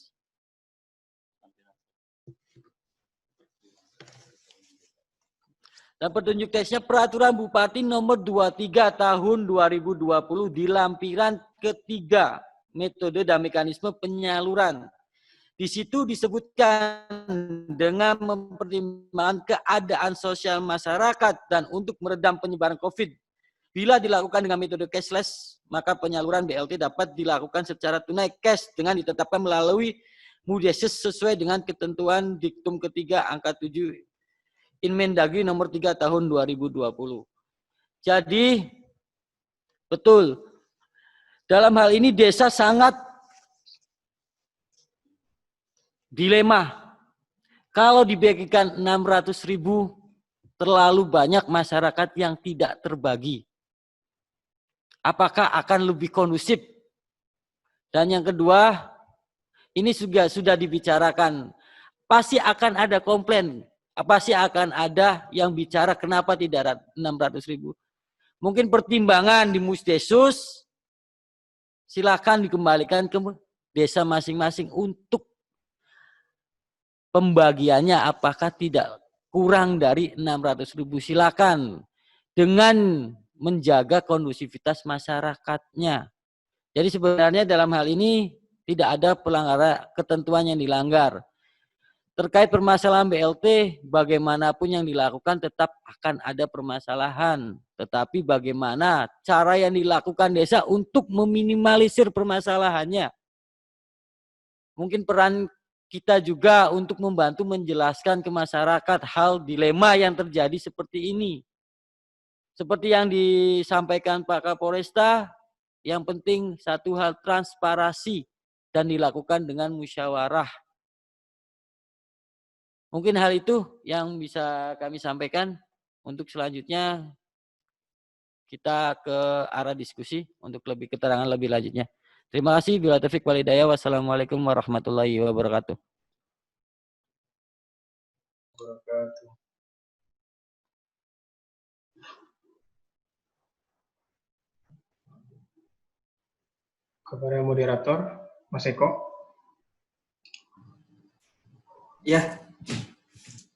Dan petunjuk teknisnya Peraturan Bupati nomor 23 tahun 2020 di lampiran ketiga metode dan mekanisme penyaluran. Di situ disebutkan dengan mempertimbangkan keadaan sosial masyarakat dan untuk meredam penyebaran COVID. Bila dilakukan dengan metode cashless, maka penyaluran BLT dapat dilakukan secara tunai cash dengan ditetapkan melalui Mudesis sesuai dengan ketentuan Diktum ketiga angka 7 Inmendagri nomor 3 tahun 2020. Jadi, betul. Dalam hal ini desa sangat dilema. Kalau dibagikan 600.000, terlalu banyak masyarakat yang tidak terbagi. Apakah akan lebih kondusif? Dan yang kedua, ini sudah dibicarakan. Pasti akan ada komplain. Pasti akan ada yang bicara kenapa tidak 600.000. Mungkin pertimbangan di Musdesus, silakan dikembalikan ke desa masing-masing untuk pembagiannya apakah tidak kurang dari 600.000. Silakan dengan menjaga kondusivitas masyarakatnya. Jadi sebenarnya dalam hal ini tidak ada pelanggaran ketentuan yang dilanggar. Terkait permasalahan BLT, bagaimanapun yang dilakukan tetap akan ada permasalahan. Tetapi bagaimana cara yang dilakukan desa untuk meminimalisir permasalahannya. Mungkin peran kita juga untuk membantu menjelaskan ke masyarakat hal dilema yang terjadi seperti ini. Seperti yang disampaikan Pak Kapolresta, yang penting satu hal transparansi dan dilakukan dengan musyawarah. Mungkin hal itu yang bisa kami sampaikan. Untuk selanjutnya kita ke arah diskusi untuk lebih keterangan lebih lanjutnya. Terima kasih. Bila taufiq wal hidayah. Wassalamualaikum warahmatullahi wabarakatuh. Kepada moderator, Mas Eko. Ya,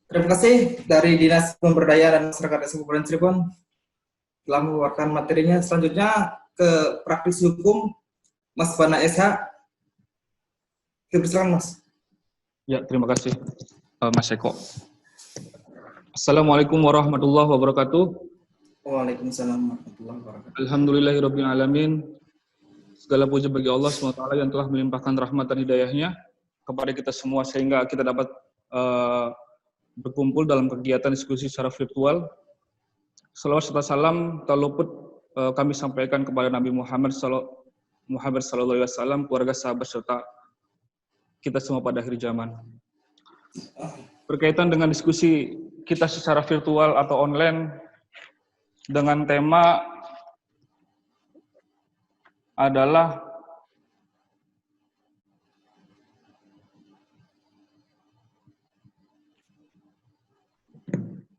terima kasih dari Dinas Pemberdayaan dan Masyarakat Desa Kabupaten Cirebon telah mengeluarkan materinya. Selanjutnya ke praktisi hukum, Mas Bana SH. Silakan, Mas. Ya, terima kasih, Mas Eko. Assalamualaikum warahmatullahi wabarakatuh. Waalaikumsalam warahmatullahi wabarakatuh. Alhamdulillahirabbil alamin. Segala puji bagi Allah SWT yang telah melimpahkan rahmat dan hidayahnya kepada kita semua sehingga kita dapat berkumpul dalam kegiatan diskusi secara virtual. Salawat serta salam tak luput kami sampaikan kepada Nabi Muhammad SAW, keluarga, sahabat serta kita semua pada akhir zaman. Berkaitan dengan diskusi kita secara virtual atau online dengan tema adalah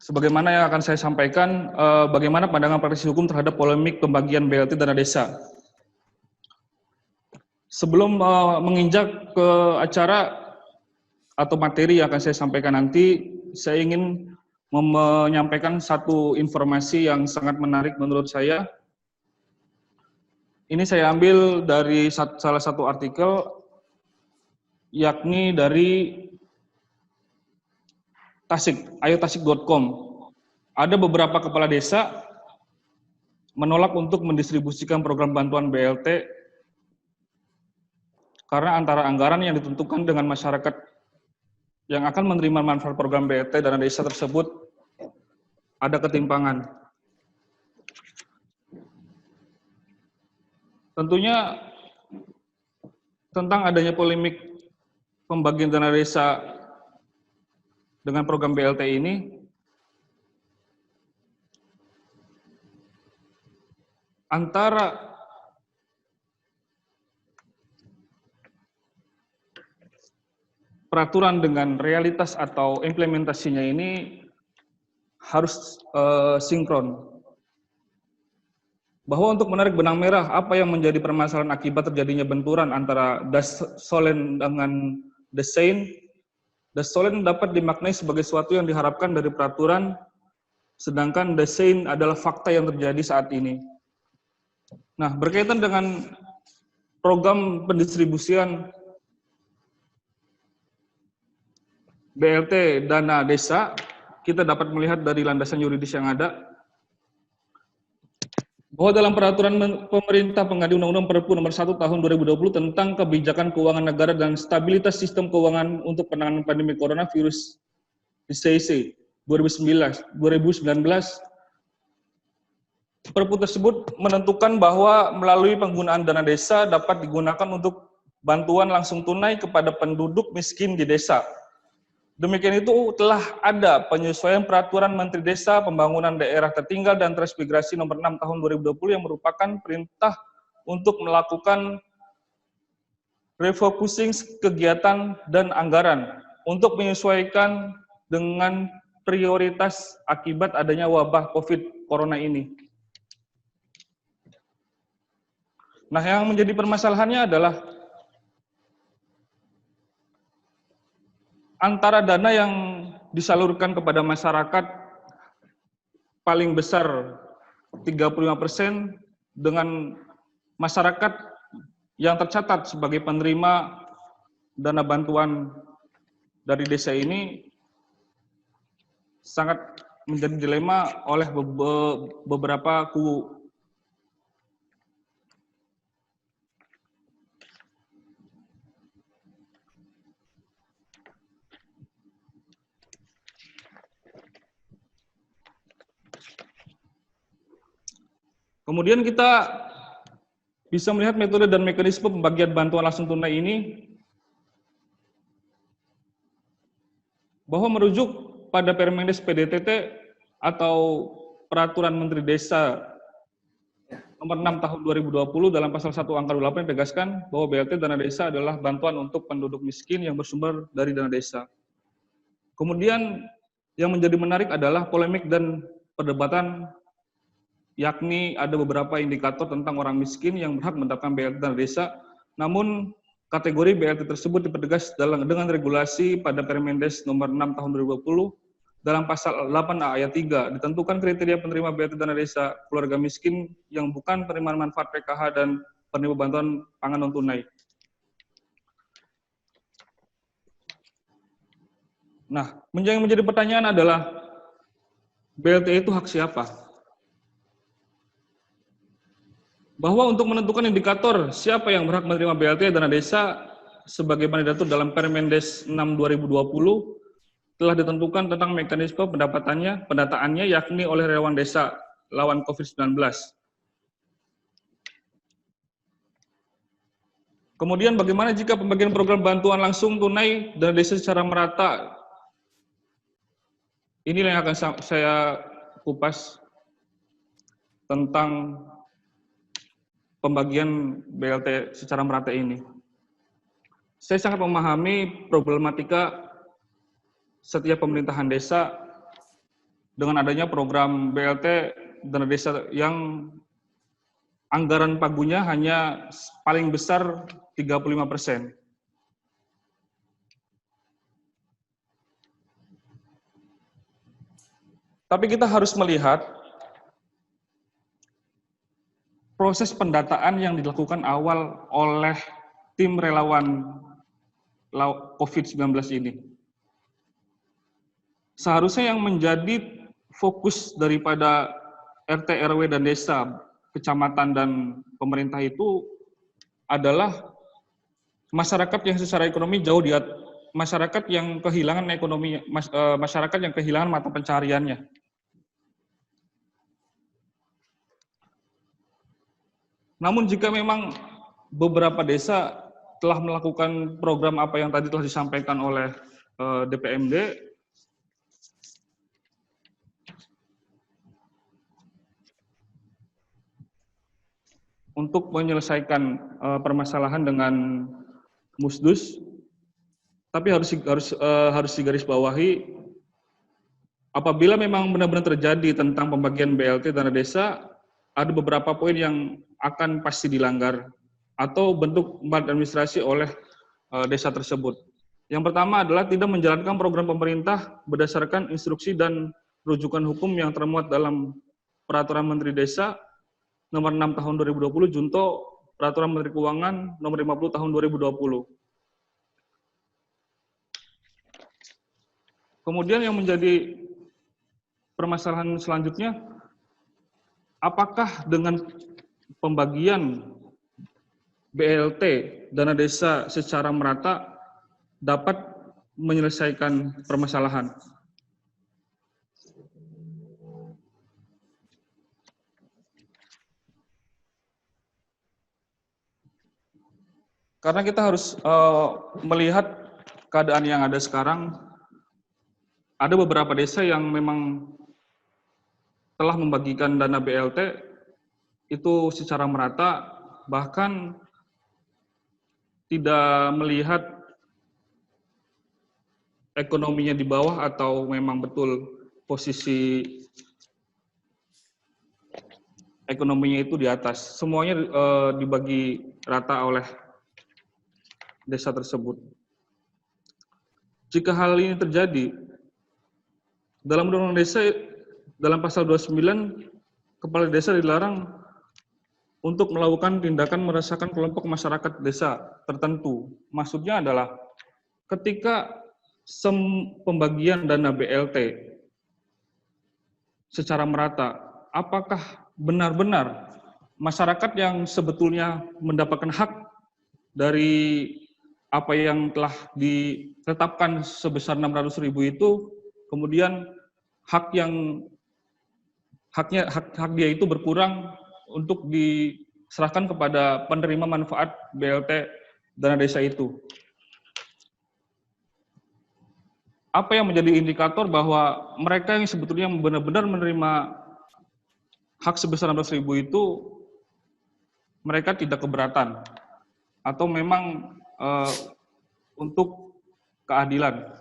sebagaimana yang akan saya sampaikan, bagaimana pandangan praktisi hukum terhadap polemik pembagian BLT dana desa. Sebelum menginjak ke acara atau materi yang akan saya sampaikan nanti, saya ingin menyampaikan satu informasi yang sangat menarik menurut saya. Ini saya ambil dari salah satu artikel, yakni dari ayotasik.com. Ada beberapa kepala desa menolak untuk mendistribusikan program bantuan BLT karena antara anggaran yang ditentukan dengan masyarakat yang akan menerima manfaat program BLT dana desa tersebut ada ketimpangan. Tentunya tentang adanya polemik pembagian dana desa dengan program BLT ini, antara peraturan dengan realitas atau implementasinya ini harus sinkron. Bahwa untuk menarik benang merah apa yang menjadi permasalahan akibat terjadinya benturan antara Dasolen dengan Desain, Dasolen dapat dimaknai sebagai sesuatu yang diharapkan dari peraturan, sedangkan Desain adalah fakta yang terjadi saat ini. Nah, berkaitan dengan program pendistribusian BLT dana desa, kita dapat melihat dari landasan yuridis yang ada, bahwa dalam peraturan pemerintah pengganti Undang-Undang Perpu nomor 1 tahun 2020 tentang kebijakan keuangan negara dan stabilitas sistem keuangan untuk penanganan pandemi coronavirus (DCIC) 2019, Perpu tersebut menentukan bahwa melalui penggunaan dana desa dapat digunakan untuk bantuan langsung tunai kepada penduduk miskin di desa. Demikian itu telah ada penyesuaian peraturan Menteri Desa, Pembangunan Daerah Tertinggal dan Transmigrasi nomor 6 tahun 2020 yang merupakan perintah untuk melakukan refocusing kegiatan dan anggaran untuk menyesuaikan dengan prioritas akibat adanya wabah COVID Corona ini. Nah, yang menjadi permasalahannya adalah antara dana yang disalurkan kepada masyarakat paling besar 35% dengan masyarakat yang tercatat sebagai penerima dana bantuan dari desa ini sangat menjadi dilema oleh beberapa kubu. Kemudian kita bisa melihat metode dan mekanisme pembagian bantuan langsung tunai ini bahwa merujuk pada Permendes PDTT atau Peraturan Menteri Desa nomor 6 tahun 2020 dalam pasal 1 angka 28 ditegaskan bahwa BLT dana desa adalah bantuan untuk penduduk miskin yang bersumber dari dana desa. Kemudian yang menjadi menarik adalah polemik dan perdebatan, yakni ada beberapa indikator tentang orang miskin yang berhak mendapatkan BLT dana desa, namun kategori BLT tersebut dipertegas dengan regulasi pada Permendes nomor 6 tahun 2020 dalam pasal 8A ayat 3, ditentukan kriteria penerima BLT dana desa keluarga miskin yang bukan penerima manfaat PKH dan penerima bantuan pangan non-tunai. Nah, yang menjadi pertanyaan adalah BLT itu hak siapa? Bahwa untuk menentukan indikator siapa yang berhak menerima BLT dana desa sebagaimana diatur dalam Permendes 6 2020 telah ditentukan tentang mekanisme pendataannya yakni oleh relawan desa lawan COVID-19. Kemudian bagaimana jika pembagian program bantuan langsung tunai dana desa secara merata? Inilah yang akan saya kupas tentang pembagian BLT secara merata ini. Saya sangat memahami problematika setiap pemerintahan desa dengan adanya program BLT dana desa yang anggaran pagunya hanya paling besar 35%. Tapi kita harus melihat proses pendataan yang dilakukan awal oleh tim relawan COVID-19 ini. Seharusnya yang menjadi fokus daripada RT, RW, dan desa, kecamatan, dan pemerintah itu adalah masyarakat yang secara ekonomi jauh di atas, masyarakat yang kehilangan ekonomi, masyarakat yang kehilangan mata pencahariannya. Namun jika memang beberapa desa telah melakukan program apa yang tadi telah disampaikan oleh DPMD, untuk menyelesaikan permasalahan dengan Musdus, tapi harus digarisbawahi apabila memang benar-benar terjadi tentang pembagian BLT dana desa, ada beberapa poin yang akan pasti dilanggar atau bentuk maladministrasi oleh desa tersebut. Yang pertama adalah tidak menjalankan program pemerintah berdasarkan instruksi dan rujukan hukum yang termuat dalam Peraturan Menteri Desa nomor 6 tahun 2020 junto Peraturan Menteri Keuangan nomor 50 tahun 2020. Kemudian yang menjadi permasalahan selanjutnya, apakah dengan pembagian BLT dana desa secara merata dapat menyelesaikan permasalahan? Karena kita harus melihat keadaan yang ada sekarang, ada beberapa desa yang memang telah membagikan dana BLT itu secara merata, bahkan tidak melihat ekonominya di bawah atau memang betul posisi ekonominya itu di atas. Semuanya dibagi rata oleh desa tersebut. Jika hal ini terjadi, dalam Undang-Undang Desa, dalam pasal 29, kepala desa dilarang untuk melakukan tindakan merasakan kelompok masyarakat desa tertentu. Maksudnya adalah ketika pembagian dana BLT secara merata, apakah benar-benar masyarakat yang sebetulnya mendapatkan hak dari apa yang telah ditetapkan sebesar 600.000 itu, kemudian hak dia itu berkurang untuk diserahkan kepada penerima manfaat BLT dana desa itu. Apa yang menjadi indikator bahwa mereka yang sebetulnya benar-benar menerima hak sebesar 600.000 itu, mereka tidak keberatan, atau memang untuk keadilan?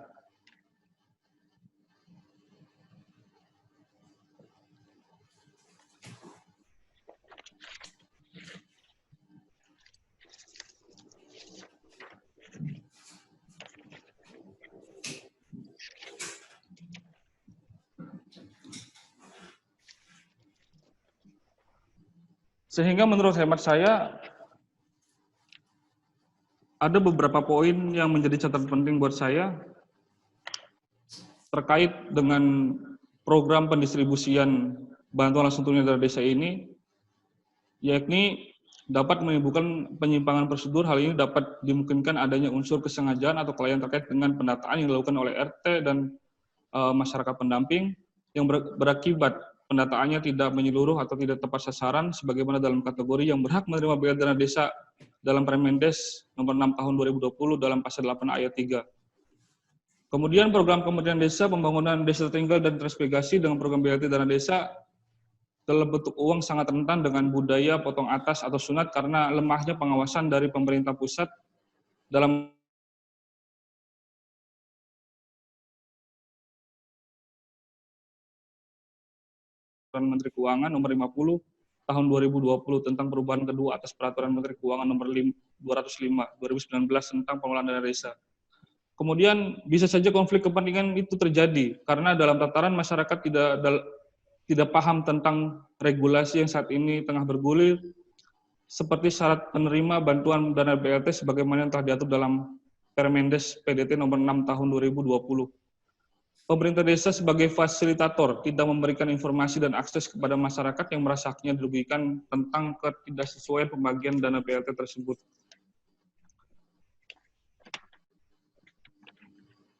Sehingga menurut hemat saya, ada beberapa poin yang menjadi catatan penting buat saya terkait dengan program pendistribusian bantuan langsung tunai dari desa ini, yakni dapat menimbulkan penyimpangan prosedur. Hal ini dapat dimungkinkan adanya unsur kesengajaan atau kelalaian terkait dengan pendataan yang dilakukan oleh RT dan masyarakat pendamping yang berakibat pendataannya tidak menyeluruh atau tidak tepat sasaran sebagaimana dalam kategori yang berhak menerima BLT dana desa dalam Permendes nomor 6 tahun 2020 dalam pasal 8 ayat 3. Kemudian program Kementerian Desa Pembangunan Desa Tertinggal dan Transmigrasi dengan program BLT dana desa dalam bentuk uang sangat rentan dengan budaya potong atas atau sunat karena lemahnya pengawasan dari pemerintah pusat dalam Menteri Keuangan nomor 50 tahun 2020 tentang perubahan kedua atas peraturan Menteri Keuangan nomor 205 2019 tentang pengelolaan dana desa. Kemudian bisa saja konflik kepentingan itu terjadi karena dalam tataran masyarakat tidak paham tentang regulasi yang saat ini tengah bergulir seperti syarat penerima bantuan dana BLT sebagaimana yang telah diatur dalam Permendes PDT nomor 6 tahun 2020. Pemerintah desa sebagai fasilitator tidak memberikan informasi dan akses kepada masyarakat yang merasa haknya dirugikan tentang ketidaksesuaian pembagian dana BLT tersebut.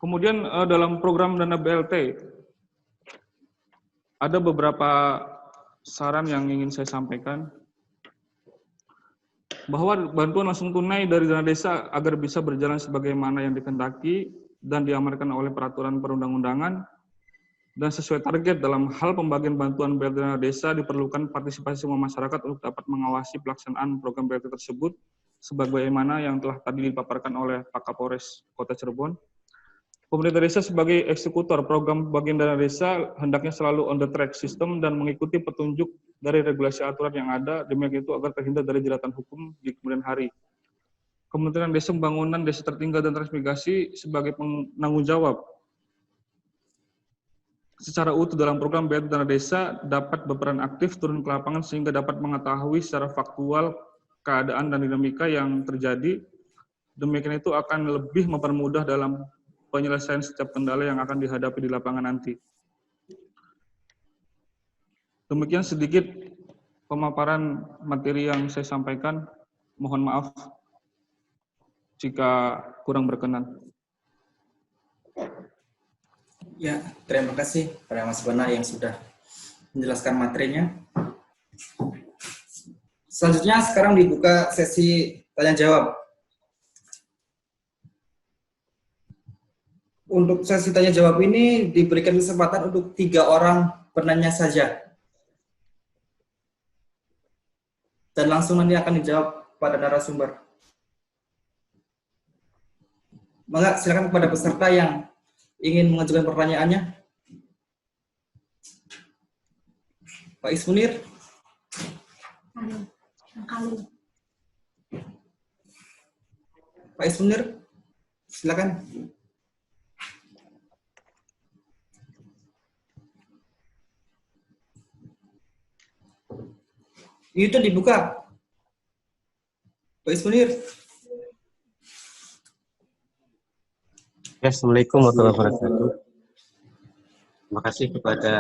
Kemudian dalam program dana BLT, ada beberapa saran yang ingin saya sampaikan, bahwa bantuan langsung tunai dari dana desa agar bisa berjalan sebagaimana yang dikehendaki dan diamankan oleh peraturan perundang-undangan dan sesuai target dalam hal pembagian bantuan BLT dana desa diperlukan partisipasi semua masyarakat untuk dapat mengawasi pelaksanaan program BLT tersebut sebagaimana yang telah tadi dipaparkan oleh Pak Kapolres Kota Cirebon. Pemerintah desa sebagai eksekutor program pembagian dana desa hendaknya selalu on the track system dan mengikuti petunjuk dari regulasi aturan yang ada, demikian itu agar terhindar dari jeratan hukum di kemudian hari. Kementerian Desa Pembangunan Desa Tertinggal dan Transmigrasi sebagai penanggung jawab secara utuh dalam program BLT dana desa dapat berperan aktif turun ke lapangan sehingga dapat mengetahui secara faktual keadaan dan dinamika yang terjadi. Demikian itu akan lebih mempermudah dalam penyelesaian setiap kendala yang akan dihadapi di lapangan nanti. Demikian sedikit pemaparan materi yang saya sampaikan. Mohon maaf jika kurang berkenan. Ya, terima kasih pada Mas Bana yang sudah menjelaskan materinya. Selanjutnya sekarang dibuka sesi tanya jawab. Untuk sesi tanya jawab ini diberikan kesempatan untuk 3 orang penanya saja. Dan langsung nanti akan dijawab pada narasumber. Maka silakan kepada peserta yang ingin mengajukan pertanyaannya. Pak Ismunir. Pak Ismunir, silakan. Itu dibuka. Pak Ismunir. Assalamualaikum warahmatullahi wabarakatuh. Terima kasih kepada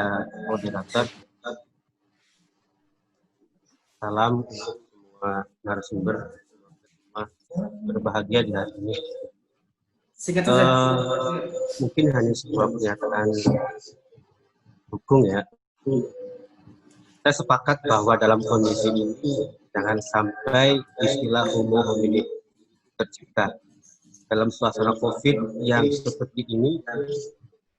moderator. Salam untuk semua narasumber berbahagia di hari ini. Singkat saja. Mungkin hanya sebuah pernyataan hukum ya. Saya sepakat bahwa dalam kondisi ini jangan sampai istilah homo homini tercipta. Dalam suasana COVID yang seperti ini,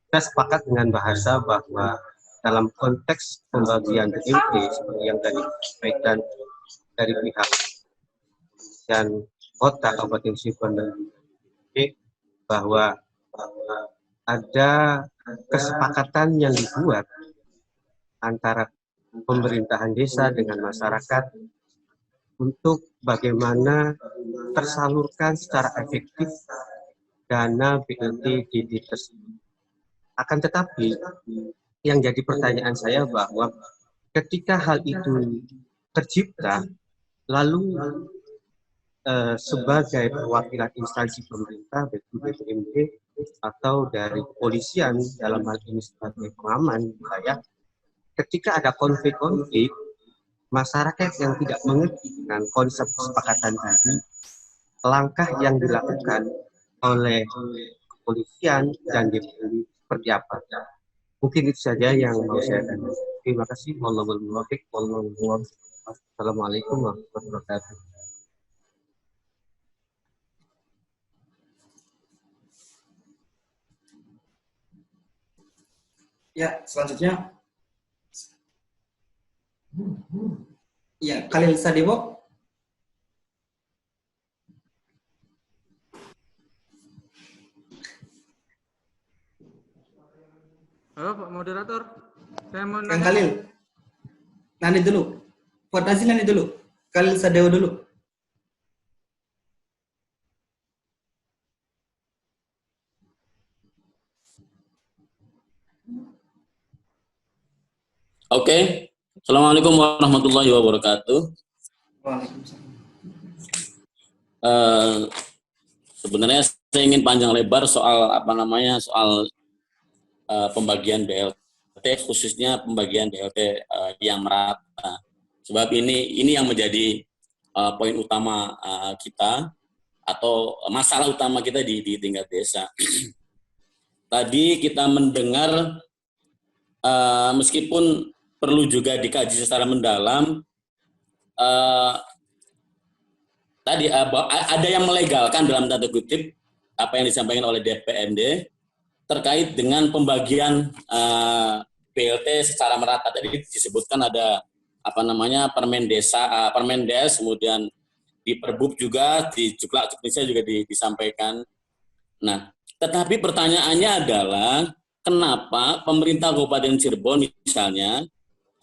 saya sepakat dengan bahasa bahwa dalam konteks pembagian BLT seperti yang tadi disampaikan dari pihak dan kota Kabupaten Cirebon dan bahwa ada kesepakatan yang dibuat antara pemerintahan desa dengan masyarakat untuk bagaimana tersalurkan secara efektif dana BLT di tersebut. Akan tetapi yang jadi pertanyaan saya bahwa ketika hal itu tercipta, lalu sebagai perwakilan instansi pemerintah, BPMD atau dari kepolisian dalam hal ini sebagai pengaman wilayah, ketika ada konflik-konflik, masyarakat yang tidak mengerti dengan konsep kesepakatan tadi, langkah yang dilakukan oleh kepolisian dan DPRD seperti apa? Mungkin itu saja yang mau saya tanya. Terima kasih. Assalamualaikum warahmatullahi wabarakatuh. Ya, selanjutnya. Ya, Khalil Sadebo. Halo Pak Moderator, saya mau Kang nanya. Khalil. Nanti dulu. Fuad Nazil nanti dulu. Khalil Sadebo dulu. Oke. Assalamualaikum warahmatullahi wabarakatuh. Waalaikumsalam. Sebenarnya saya ingin panjang lebar soal soal pembagian BLT, khususnya pembagian BLT yang merata. Sebab ini yang menjadi poin utama kita atau masalah utama kita di tingkat desa. Tadi kita mendengar meskipun perlu juga dikaji secara mendalam, tadi ada yang melegalkan dalam tanda kutip apa yang disampaikan oleh DPMD terkait dengan pembagian BLT secara merata. Tadi disebutkan ada Permendes, kemudian di Perbub juga, di Juklak Indonesia juga disampaikan. Nah, tetapi pertanyaannya adalah kenapa pemerintah Kabupaten Cirebon misalnya,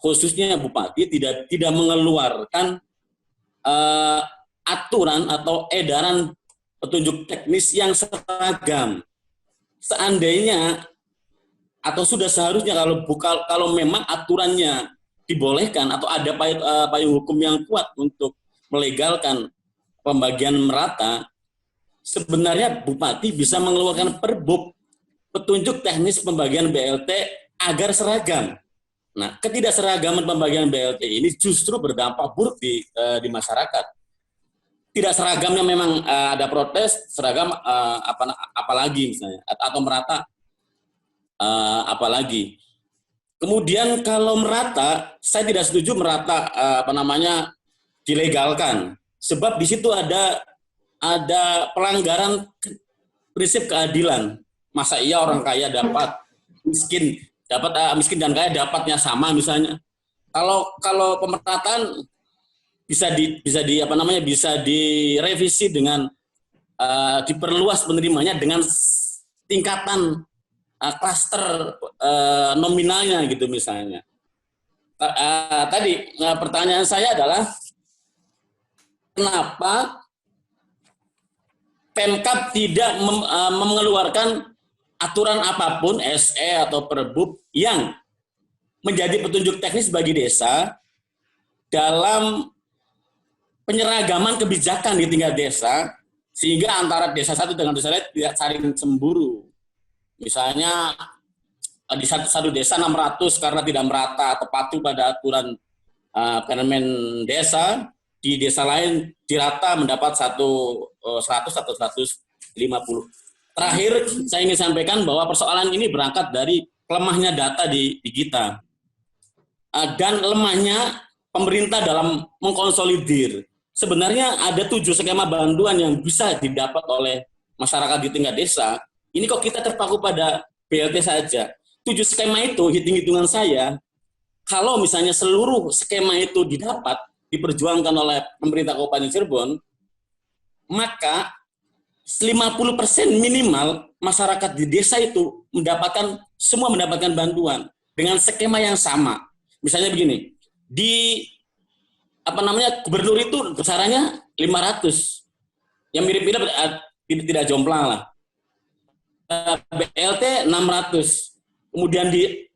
khususnya Bupati tidak mengeluarkan aturan atau edaran petunjuk teknis yang seragam. Seandainya atau sudah seharusnya kalau memang aturannya dibolehkan atau ada payung hukum yang kuat untuk melegalkan pembagian merata, sebenarnya Bupati bisa mengeluarkan Perbub petunjuk teknis pembagian BLT agar seragam. Nah, ketidakseragaman pembagian BLT ini justru berdampak buruk di masyarakat. Tidak seragamnya memang ada protes, seragam apalagi misalnya, atau merata apalagi. Kemudian kalau merata, saya tidak setuju merata dilegalkan, sebab di situ ada pelanggaran prinsip keadilan. Masa iya orang kaya dapat, miskin dan kaya dapatnya sama misalnya. Kalau pemerataan bisa direvisi dengan diperluas penerimanya dengan tingkatan klaster nominalnya gitu misalnya. Tadi pertanyaan saya adalah kenapa Pemkab tidak mengeluarkan aturan apapun, SE atau Perbup, yang menjadi petunjuk teknis bagi desa dalam penyeragaman kebijakan di tingkat desa, sehingga antara desa satu dengan desa lain tidak saling cemburu. Misalnya di satu desa 600 karena tidak merata atau patuh pada aturan Permen desa, di desa lain dirata mendapat 100 atau 150. Terakhir, saya ingin sampaikan bahwa persoalan ini berangkat dari lemahnya data di kita dan lemahnya pemerintah dalam mengkonsolidir. Sebenarnya ada 7 skema bantuan yang bisa didapat oleh masyarakat di tingkat desa. Ini kok kita terpaku pada BLT saja. 7 skema itu, hitung-hitungan saya, kalau misalnya seluruh skema itu diperjuangkan oleh pemerintah Kabupaten Cirebon, maka 50% minimal masyarakat di desa itu semua mendapatkan bantuan dengan skema yang sama. Misalnya begini, di gubernur itu besarannya 500, yang mirip-mirip tidak jomplang lah. BLT 600, kemudian di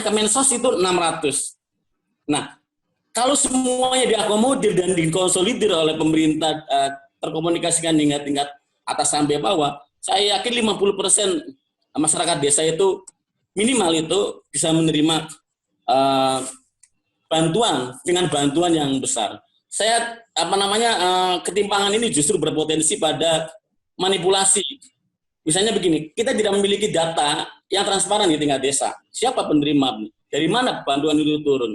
Kemensos itu 600. Nah, kalau semuanya diakomodir dan dikonsolidir oleh pemerintah, terkomunikasikan hingga tingkat atas sampai bawah, saya yakin 50% masyarakat desa itu minimal itu bisa menerima bantuan yang besar. Saya ketimpangan ini justru berpotensi pada manipulasi. Misalnya begini, kita tidak memiliki data yang transparan di tingkat desa. Siapa penerima? Dari mana bantuan itu turun?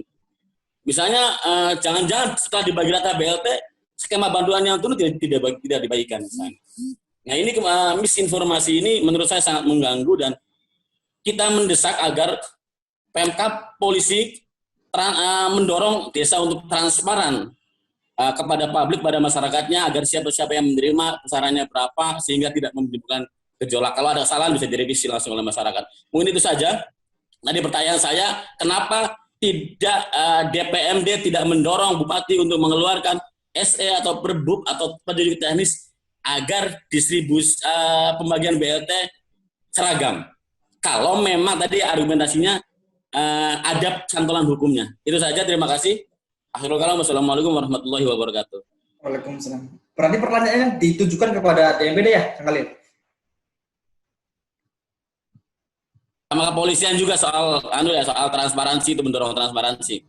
Misalnya jangan-jangan setelah dibagi data BLT, skema bantuan yang turun tidak dibagikan. Misalnya. Nah, ini misinformasi ini menurut saya sangat mengganggu, dan kita mendesak agar Pemkab, polisi mendorong desa untuk transparan kepada publik, pada masyarakatnya, agar siapa-siapa yang menerima besarannya berapa, sehingga tidak menimbulkan gejolak. Kalau ada kesalahan bisa direvisi langsung oleh masyarakat. Mungkin itu saja. Tadi pertanyaan saya, kenapa tidak DPMD tidak mendorong Bupati untuk mengeluarkan SE atau Perbup atau petunjuk teknis agar distribusi pembagian BLT seragam? Kalau memang tadi argumentasinya ada santunan hukumnya. Itu saja, terima kasih. Akhirul kalam, wassalamualaikum warahmatullahi wabarakatuh. Waalaikumsalam. Berarti pertanyaannya ditujukan kepada DMPD ya, Kang Khalil? Sama kepolisian juga soal transparansi, itu mendorong transparansi.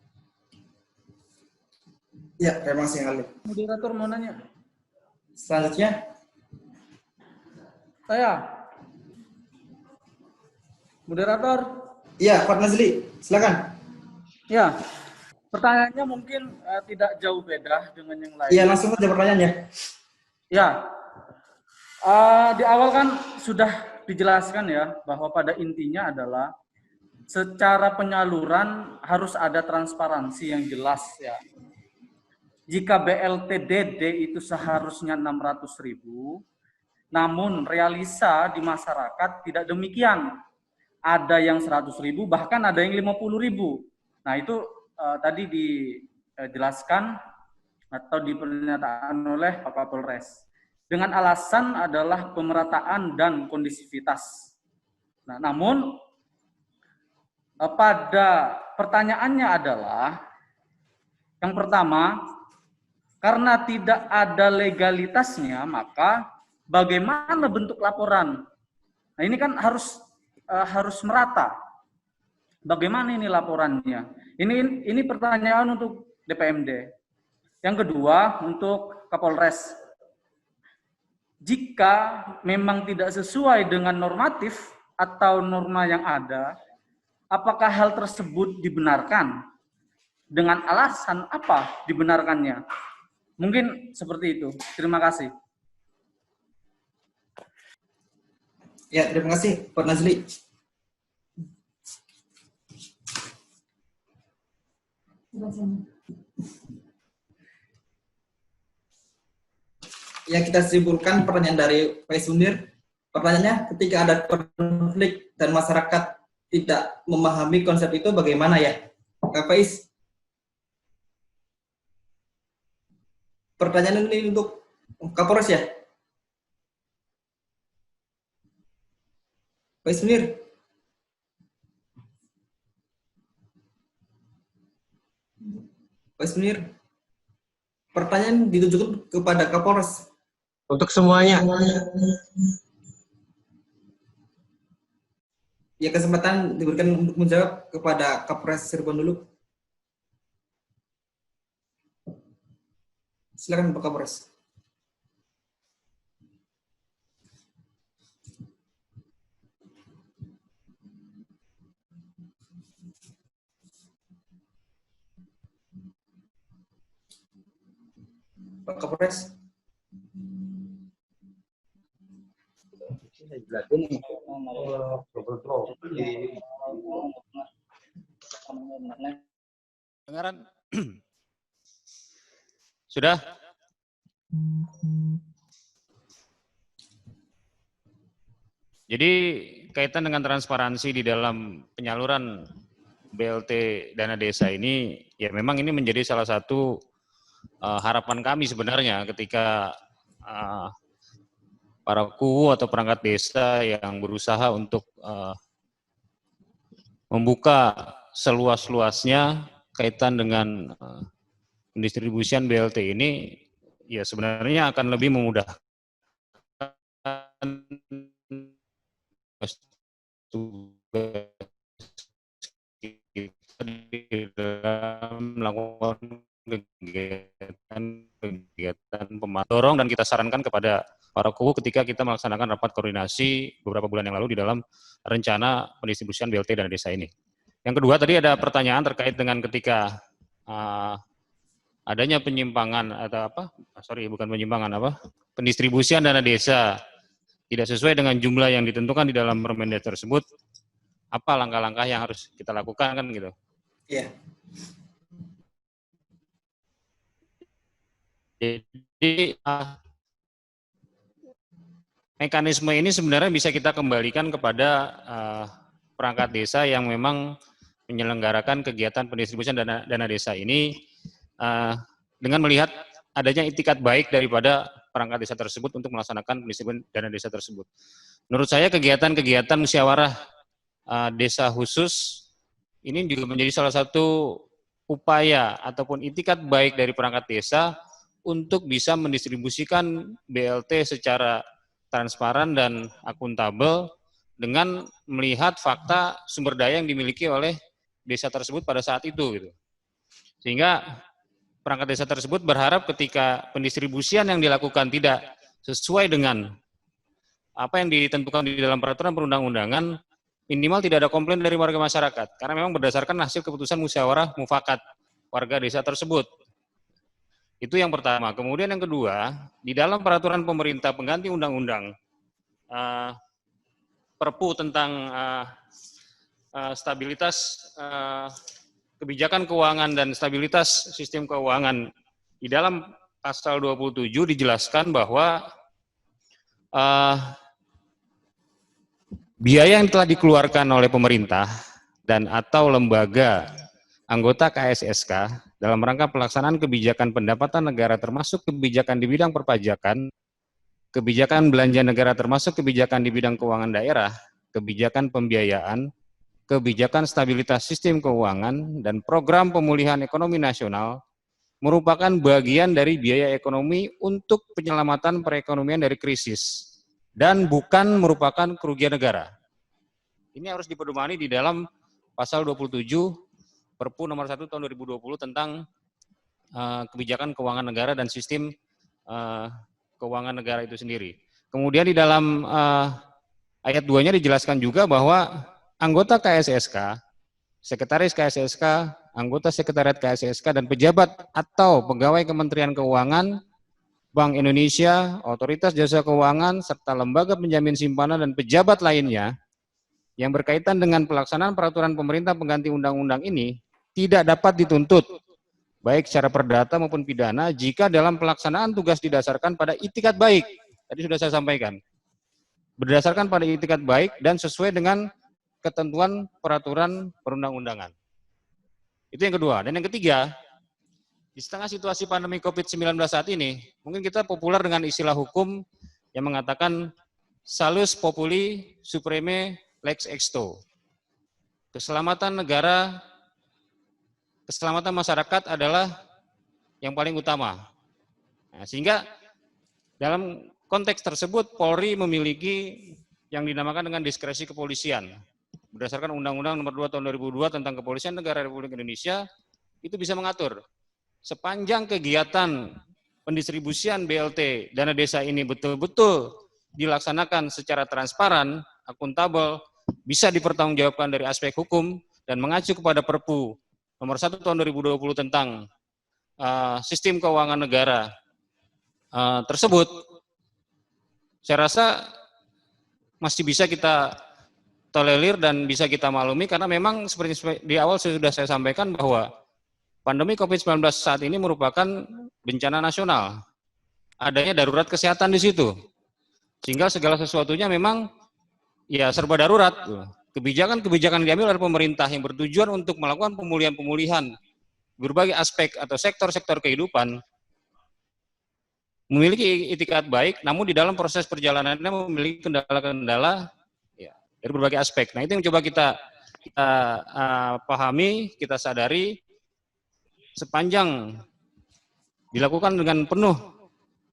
Ya, terima kasih Kang Khalil. Moderator mau nanya. Selanjutnya, Saya. Moderator. iya, Pak Nazli, silakan. Ya. Pertanyaannya mungkin tidak jauh beda dengan yang lain. Iya, langsung saja pertanyaannya. Ya. Di awal kan sudah dijelaskan ya, bahwa pada intinya adalah secara penyaluran harus ada transparansi yang jelas ya. Jika BLT DD itu seharusnya 600.000, namun realisa di masyarakat tidak demikian. Ada yang 100.000, bahkan ada yang 50.000. Nah, itu tadi dijelaskan atau dipernyataan oleh Pak Kapolres. Dengan alasan adalah pemerataan dan kondisivitas. Nah, namun pada pertanyaannya adalah, yang pertama, karena tidak ada legalitasnya, maka bagaimana bentuk laporan? Nah, ini kan harus harus merata. Bagaimana ini laporannya? Ini pertanyaan untuk DPMD. Yang kedua untuk Kapolres. Jika memang tidak sesuai dengan normatif atau norma yang ada, apakah hal tersebut dibenarkan? Dengan alasan apa dibenarkannya? Mungkin seperti itu. Terima kasih. Ya, terima kasih Pak Nazli. Ya, kita simpulkan pertanyaan dari Pak Munir. Pertanyaannya, ketika ada konflik dan masyarakat tidak memahami konsep itu, bagaimana ya? Kak Faiz? Pertanyaan ini untuk Kapolres ya? Pak Munir? Pak Munir? Pertanyaan ditujukan kepada Kapolres. Untuk semuanya. Ya, kesempatan diberikan untuk menjawab kepada Kapolres Cirebon dulu. Silakan Pak Kapolres. Pak Kapolres. Dengaran? Sudah? Jadi kaitan dengan transparansi di dalam penyaluran BLT dana desa ini, ya memang ini menjadi salah satu harapan kami sebenarnya ketika para kuwu atau perangkat desa yang berusaha untuk membuka seluas-luasnya kaitan dengan pendistribusian BLT ini, ya sebenarnya akan lebih memudahkan kita di dalam melakukan kegiatan pemantauan, dan kita sarankan kepada para kuwu ketika kita melaksanakan rapat koordinasi beberapa bulan yang lalu di dalam rencana pendistribusian BLT dana desa ini. Yang kedua, tadi ada pertanyaan terkait dengan ketika adanya penyimpangan atau pendistribusian dana desa tidak sesuai dengan jumlah yang ditentukan di dalam Permendes tersebut, apa langkah-langkah yang harus kita lakukan, kan gitu. Iya. Jadi mekanisme ini sebenarnya bisa kita kembalikan kepada perangkat desa yang memang menyelenggarakan kegiatan pendistribusian dana desa ini dengan melihat adanya itikat baik daripada perangkat desa tersebut untuk melaksanakan pendistribusian dana desa tersebut. Menurut saya kegiatan-kegiatan musyawarah desa khusus ini juga menjadi salah satu upaya ataupun itikat baik dari perangkat desa untuk bisa mendistribusikan BLT secara transparan dan akuntabel dengan melihat fakta sumber daya yang dimiliki oleh desa tersebut pada saat itu, gitu. Sehingga perangkat desa tersebut berharap ketika pendistribusian yang dilakukan tidak sesuai dengan apa yang ditentukan di dalam peraturan perundang-undangan, minimal tidak ada komplain dari warga masyarakat, karena memang berdasarkan hasil keputusan musyawarah mufakat warga desa tersebut. Itu yang pertama. Kemudian yang kedua, di dalam peraturan pemerintah pengganti undang-undang Perpu tentang stabilitas kebijakan keuangan dan stabilitas sistem keuangan, di dalam pasal 27 dijelaskan bahwa biaya yang telah dikeluarkan oleh pemerintah dan atau lembaga anggota KSSK dalam rangka pelaksanaan kebijakan pendapatan negara termasuk kebijakan di bidang perpajakan, kebijakan belanja negara termasuk kebijakan di bidang keuangan daerah, kebijakan pembiayaan, kebijakan stabilitas sistem keuangan, dan program pemulihan ekonomi nasional merupakan bagian dari biaya ekonomi untuk penyelamatan perekonomian dari krisis dan bukan merupakan kerugian negara. Ini harus dipedomani di dalam pasal 27 Perpu nomor 1 tahun 2020 tentang kebijakan keuangan negara dan sistem keuangan negara itu sendiri. Kemudian di dalam ayat 2-nya dijelaskan juga bahwa anggota KSSK, sekretaris KSSK, anggota sekretariat KSSK, dan pejabat atau pegawai Kementerian Keuangan, Bank Indonesia, Otoritas Jasa Keuangan, serta lembaga penjamin simpanan dan pejabat lainnya yang berkaitan dengan pelaksanaan peraturan pemerintah pengganti undang-undang ini tidak dapat dituntut, baik secara perdata maupun pidana, jika dalam pelaksanaan tugas didasarkan pada itikat baik. Tadi sudah saya sampaikan. Berdasarkan pada itikat baik dan sesuai dengan ketentuan peraturan perundang-undangan. Itu yang kedua. Dan yang ketiga, di tengah situasi pandemi COVID-19 saat ini, mungkin kita populer dengan istilah hukum yang mengatakan salus populi supreme lex exto. Keselamatan negara, keselamatan masyarakat adalah yang paling utama. Nah, sehingga dalam konteks tersebut Polri memiliki yang dinamakan dengan diskresi kepolisian. Berdasarkan Undang-Undang Nomor 2 Tahun 2002 tentang Kepolisian Negara Republik Indonesia, itu bisa mengatur sepanjang kegiatan pendistribusian BLT dana desa ini betul-betul dilaksanakan secara transparan, akuntabel, bisa dipertanggungjawabkan dari aspek hukum dan mengacu kepada Perpu Nomor 1 Tahun 2020 tentang sistem keuangan negara tersebut, saya rasa masih bisa kita tolerir dan bisa kita maklumi, karena memang seperti di awal sudah saya sampaikan bahwa pandemi COVID-19 saat ini merupakan bencana nasional. Adanya darurat kesehatan di situ. Sehingga segala sesuatunya memang ya serba darurat. Kebijakan-kebijakan yang diambil oleh pemerintah yang bertujuan untuk melakukan pemulihan-pemulihan berbagai aspek atau sektor-sektor kehidupan memiliki itikat baik, namun di dalam proses perjalanannya memiliki kendala-kendala dari berbagai aspek. Nah, itu yang coba kita pahami, kita sadari, sepanjang dilakukan dengan penuh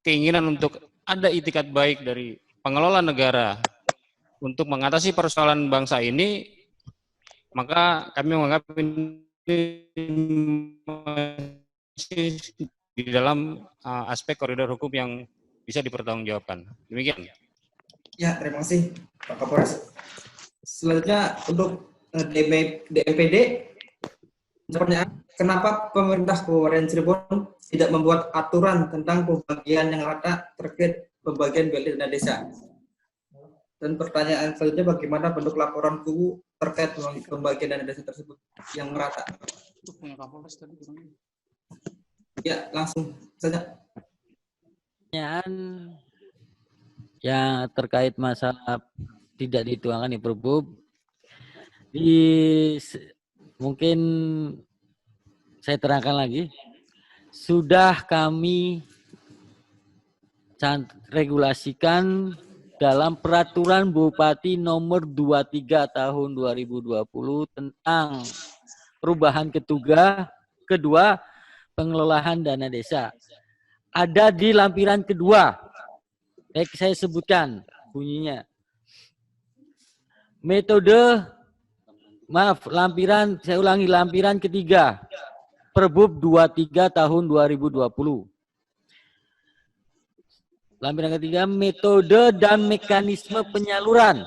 keinginan untuk ada itikat baik dari pengelola negara untuk mengatasi persoalan bangsa ini, maka kami menganggap ini di dalam aspek koridor hukum yang bisa dipertanggungjawabkan. Demikian. Ya, terima kasih Pak Kapolres. Selanjutnya untuk DMPD, pertanyaan, kenapa pemerintah Kabupaten Cirebon tidak membuat aturan tentang pembagian yang rata terkait pembagian BLT dana desa? Dan pertanyaan selanjutnya, bagaimana bentuk laporan KUU terkait pembagian dana desa tersebut yang merata? Ya, langsung saja. Pertanyaan yang terkait masalah tidak dituangkan di Perbup, mungkin saya terangkan lagi, sudah kami regulasikan dalam Peraturan Bupati Nomor 23 Tahun 2020 tentang perubahan kedua pengelolaan dana desa. Ada di lampiran kedua. Baik, saya sebutkan bunyinya. Saya ulangi, lampiran ketiga. Perbup 23 tahun 2020. Lampiran ketiga, metode dan mekanisme penyaluran.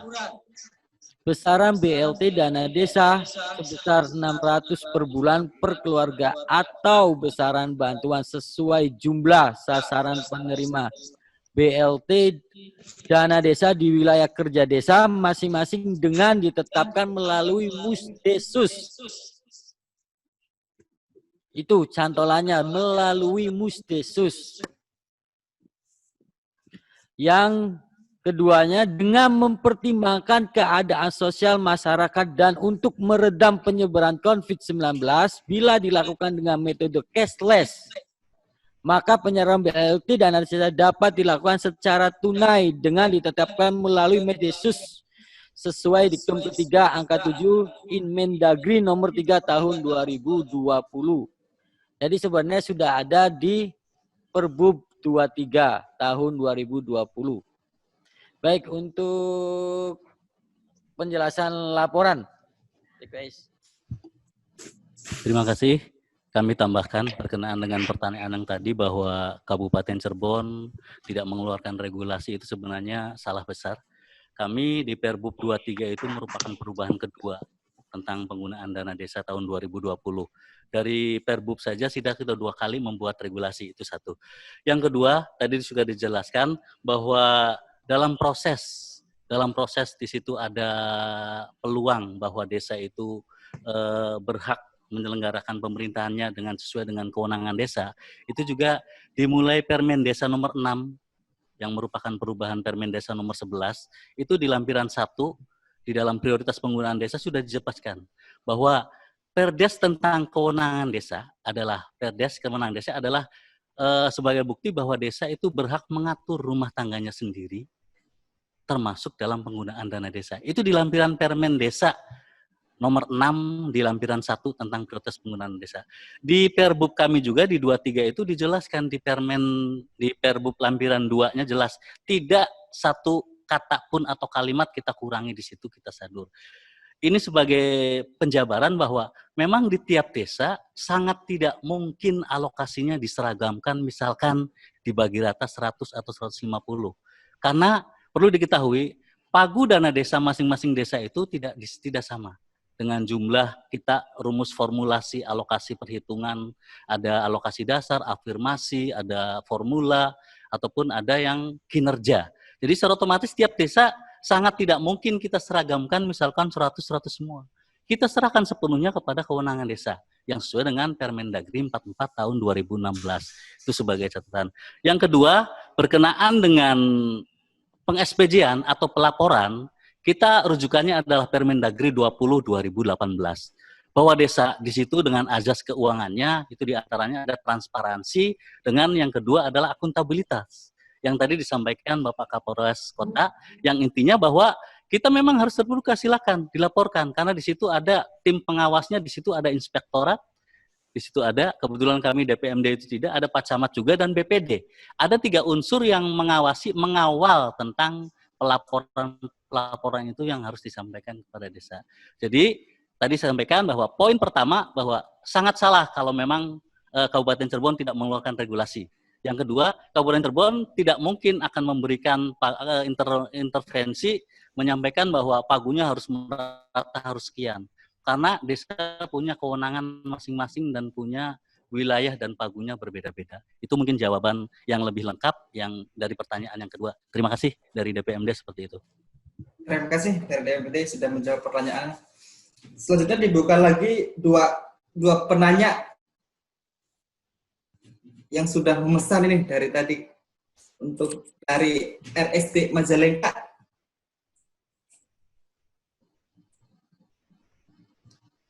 Besaran BLT dana desa sebesar 600 per bulan per keluarga atau besaran bantuan sesuai jumlah sasaran penerima BLT dana desa di wilayah kerja desa masing-masing dengan ditetapkan melalui Musdesus. Itu cantolannya, melalui Musdesus. Yang keduanya, dengan mempertimbangkan keadaan sosial masyarakat dan untuk meredam penyebaran COVID-19 bila dilakukan dengan metode cashless, maka penyaluran BLT dana desa dapat dilakukan secara tunai dengan ditetapkan melalui Musdesus sesuai diktum ketiga angka 7 Inmendagri nomor 3 tahun 2020. Jadi sebenarnya sudah ada di Perbup 23 tahun 2020. Baik, untuk penjelasan laporan. TPS. Terima kasih. Kami tambahkan berkenaan dengan pertanyaan yang tadi bahwa Kabupaten Cirebon tidak mengeluarkan regulasi itu sebenarnya salah besar. Kami di Perbub 23 itu merupakan perubahan kedua tentang penggunaan dana desa tahun 2020. Dari Perbub saja sudah kita 2 kali membuat regulasi, itu satu. Yang kedua, tadi sudah dijelaskan bahwa dalam proses di situ ada peluang bahwa desa itu berhak menyelenggarakan pemerintahannya sesuai dengan kewenangan desa, itu juga dimulai Permen Desa nomor 6 yang merupakan perubahan Permen Desa nomor 11, itu di lampiran 1 di dalam prioritas penggunaan desa sudah dijelaskan bahwa Perdes tentang kewenangan desa adalah sebagai bukti bahwa desa itu berhak mengatur rumah tangganya sendiri termasuk dalam penggunaan dana desa. Itu di lampiran Permen Desa nomor 6 di lampiran 1 tentang prioritas penggunaan desa. Di Perbub kami juga di 23 itu dijelaskan di Perbub lampiran 2-nya jelas. Tidak satu kata pun atau kalimat kita kurangi di situ, kita sadur. Ini sebagai penjabaran bahwa memang di tiap desa sangat tidak mungkin alokasinya diseragamkan, misalkan dibagi rata 100 atau 150. Karena perlu diketahui, pagu dana desa masing-masing desa itu tidak sama. Dengan jumlah kita rumus formulasi alokasi perhitungan, ada alokasi dasar, afirmasi, ada formula, ataupun ada yang kinerja. Jadi secara otomatis tiap desa sangat tidak mungkin kita seragamkan misalkan 100 semua. Kita serahkan sepenuhnya kepada kewenangan desa yang sesuai dengan Permendagri 44 tahun 2016. Itu sebagai catatan. Yang kedua, berkenaan dengan peng-SPJ-an atau pelaporan, kita rujukannya adalah Permendagri 20 2018. Bahwa desa di situ dengan azas keuangannya itu diantaranya ada transparansi, dengan yang kedua adalah akuntabilitas. Yang tadi disampaikan Bapak Kapolres Kota, yang intinya bahwa kita memang harus terbuka, silakan dilaporkan karena di situ ada tim pengawasnya, di situ ada inspektorat, di situ ada, kebetulan kami DPMD itu tidak, ada Pak Camat juga dan BPD. Ada 3 unsur yang mengawal tentang pelaporan itu yang harus disampaikan kepada desa. Jadi tadi saya sampaikan bahwa poin pertama bahwa sangat salah kalau memang Kabupaten Cirebon tidak mengeluarkan regulasi. Yang kedua, Kabupaten Cirebon tidak mungkin akan memberikan intervensi menyampaikan bahwa pagunya harus merata, harus sekian. Karena desa punya kewenangan masing-masing dan punya wilayah dan pagunya berbeda-beda. Itu mungkin jawaban yang lebih lengkap yang dari pertanyaan yang kedua. Terima kasih dari DPMD seperti itu. Terima kasih dari DPMD sudah menjawab pertanyaan. Selanjutnya dibuka lagi dua penanya yang sudah memesan ini dari tadi untuk dari RSD Majalengka.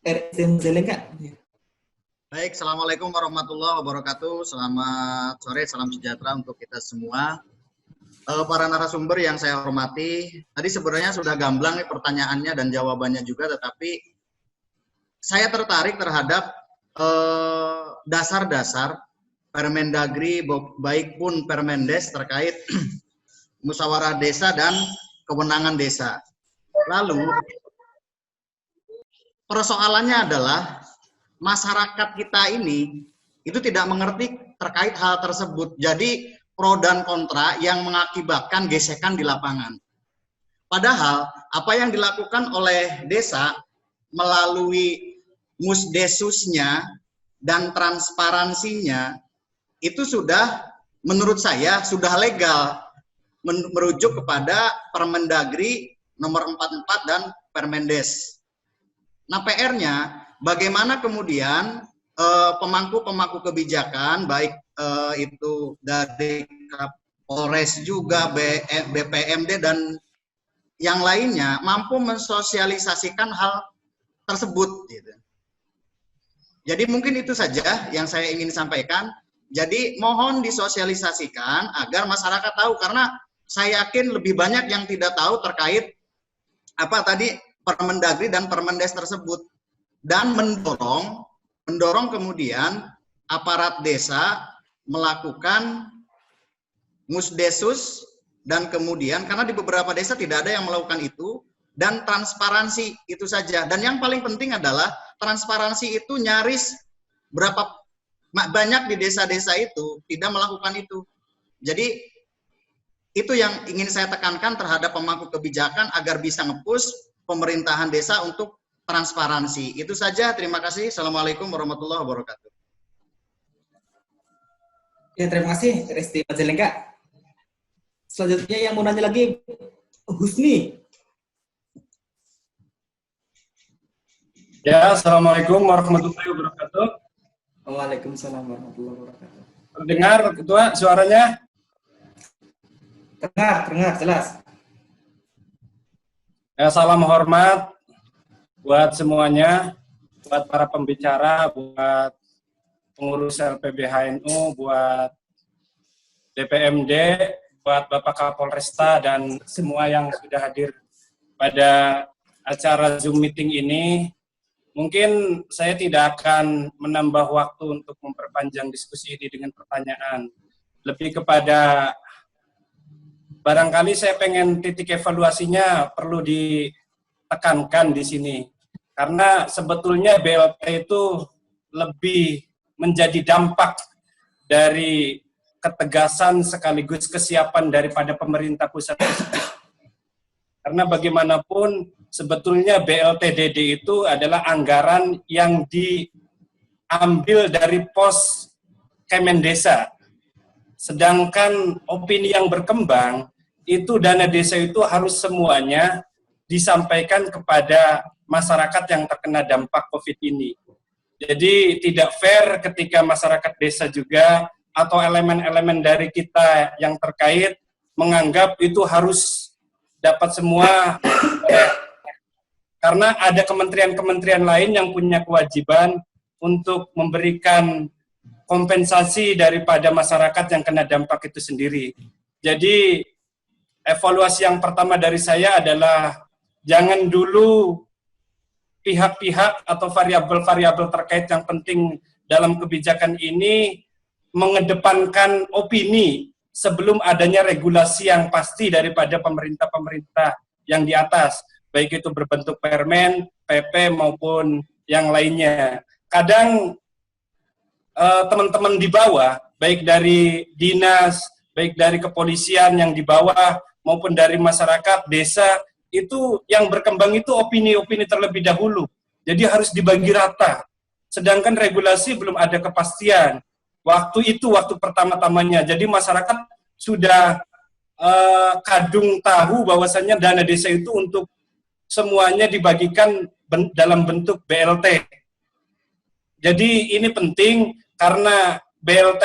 RSD Majalengka. Baik, Assalamualaikum warahmatullahi wabarakatuh. Selamat sore, salam sejahtera untuk kita semua. Para narasumber yang saya hormati, tadi sebenarnya sudah gamblang nih pertanyaannya dan jawabannya juga, tetapi saya tertarik terhadap dasar-dasar Permendagri, baik pun Permendes terkait musyawarah desa dan kewenangan desa. Lalu, persoalannya adalah masyarakat kita ini itu tidak mengerti terkait hal tersebut. Jadi pro dan kontra yang mengakibatkan gesekan di lapangan. Padahal apa yang dilakukan oleh desa melalui musdesusnya dan transparansinya itu sudah menurut saya sudah legal merujuk kepada Permendagri nomor 44 dan Permendes. Nah, PR-nya bagaimana kemudian pemangku-pemangku kebijakan, baik itu dari Kapolres juga, BPMD, dan yang lainnya, mampu mensosialisasikan hal tersebut. Gitu. Jadi mungkin itu saja yang saya ingin sampaikan. Jadi mohon disosialisasikan agar masyarakat tahu, karena saya yakin lebih banyak yang tidak tahu terkait apa tadi Permendagri dan Permendes tersebut. Dan mendorong kemudian aparat desa melakukan musdesus, dan kemudian karena di beberapa desa tidak ada yang melakukan itu, dan transparansi, itu saja. Dan yang paling penting adalah transparansi itu nyaris berapa banyak di desa-desa itu tidak melakukan itu. Jadi itu yang ingin saya tekankan terhadap pemangku kebijakan agar bisa nge-push pemerintahan desa untuk transparansi. Itu saja, terima kasih. Assalamualaikum warahmatullahi wabarakatuh. Ya, terima kasih Resti Majalengka. Selanjutnya yang mau nanya lagi Husni. Ya, Assalamualaikum warahmatullahi wabarakatuh. Waalaikumsalam warahmatullahi wabarakatuh. Dengar Ketua suaranya? Dengar, jelas. Ya, salam hormat buat semuanya, buat para pembicara, buat pengurus LPBHNU, buat DPMD, buat Bapak Kapolresta, dan semua yang sudah hadir pada acara Zoom meeting ini. Mungkin saya tidak akan menambah waktu untuk memperpanjang diskusi ini dengan pertanyaan. Lebih kepada, barangkali saya pengen titik evaluasinya perlu ditekankan di sini. Karena sebetulnya BLT itu lebih menjadi dampak dari ketegasan sekaligus kesiapan daripada pemerintah pusat. Karena bagaimanapun sebetulnya BLT-DD itu adalah anggaran yang diambil dari pos Kemendesa. Sedangkan opini yang berkembang, itu dana desa itu harus semuanya disampaikan kepada masyarakat yang terkena dampak COVID ini. Jadi tidak fair ketika masyarakat desa juga atau elemen-elemen dari kita yang terkait menganggap itu harus dapat semua, karena ada kementerian-kementerian lain yang punya kewajiban untuk memberikan kompensasi daripada masyarakat yang kena dampak itu sendiri. Jadi evaluasi yang pertama dari saya adalah jangan dulu pihak-pihak atau variabel-variabel terkait yang penting dalam kebijakan ini mengedepankan opini sebelum adanya regulasi yang pasti daripada pemerintah-pemerintah yang di atas, baik itu berbentuk permen, PP, maupun yang lainnya. Kadang teman-teman di bawah, baik dari dinas, baik dari kepolisian yang di bawah, maupun dari masyarakat, desa, itu yang berkembang itu opini-opini terlebih dahulu. Jadi harus dibagi rata. Sedangkan regulasi belum ada kepastian. Waktu itu, waktu pertama-tamanya. Jadi masyarakat sudah kadung tahu bahwasannya dana desa itu untuk semuanya dibagikan dalam bentuk BLT. Jadi ini penting karena BLT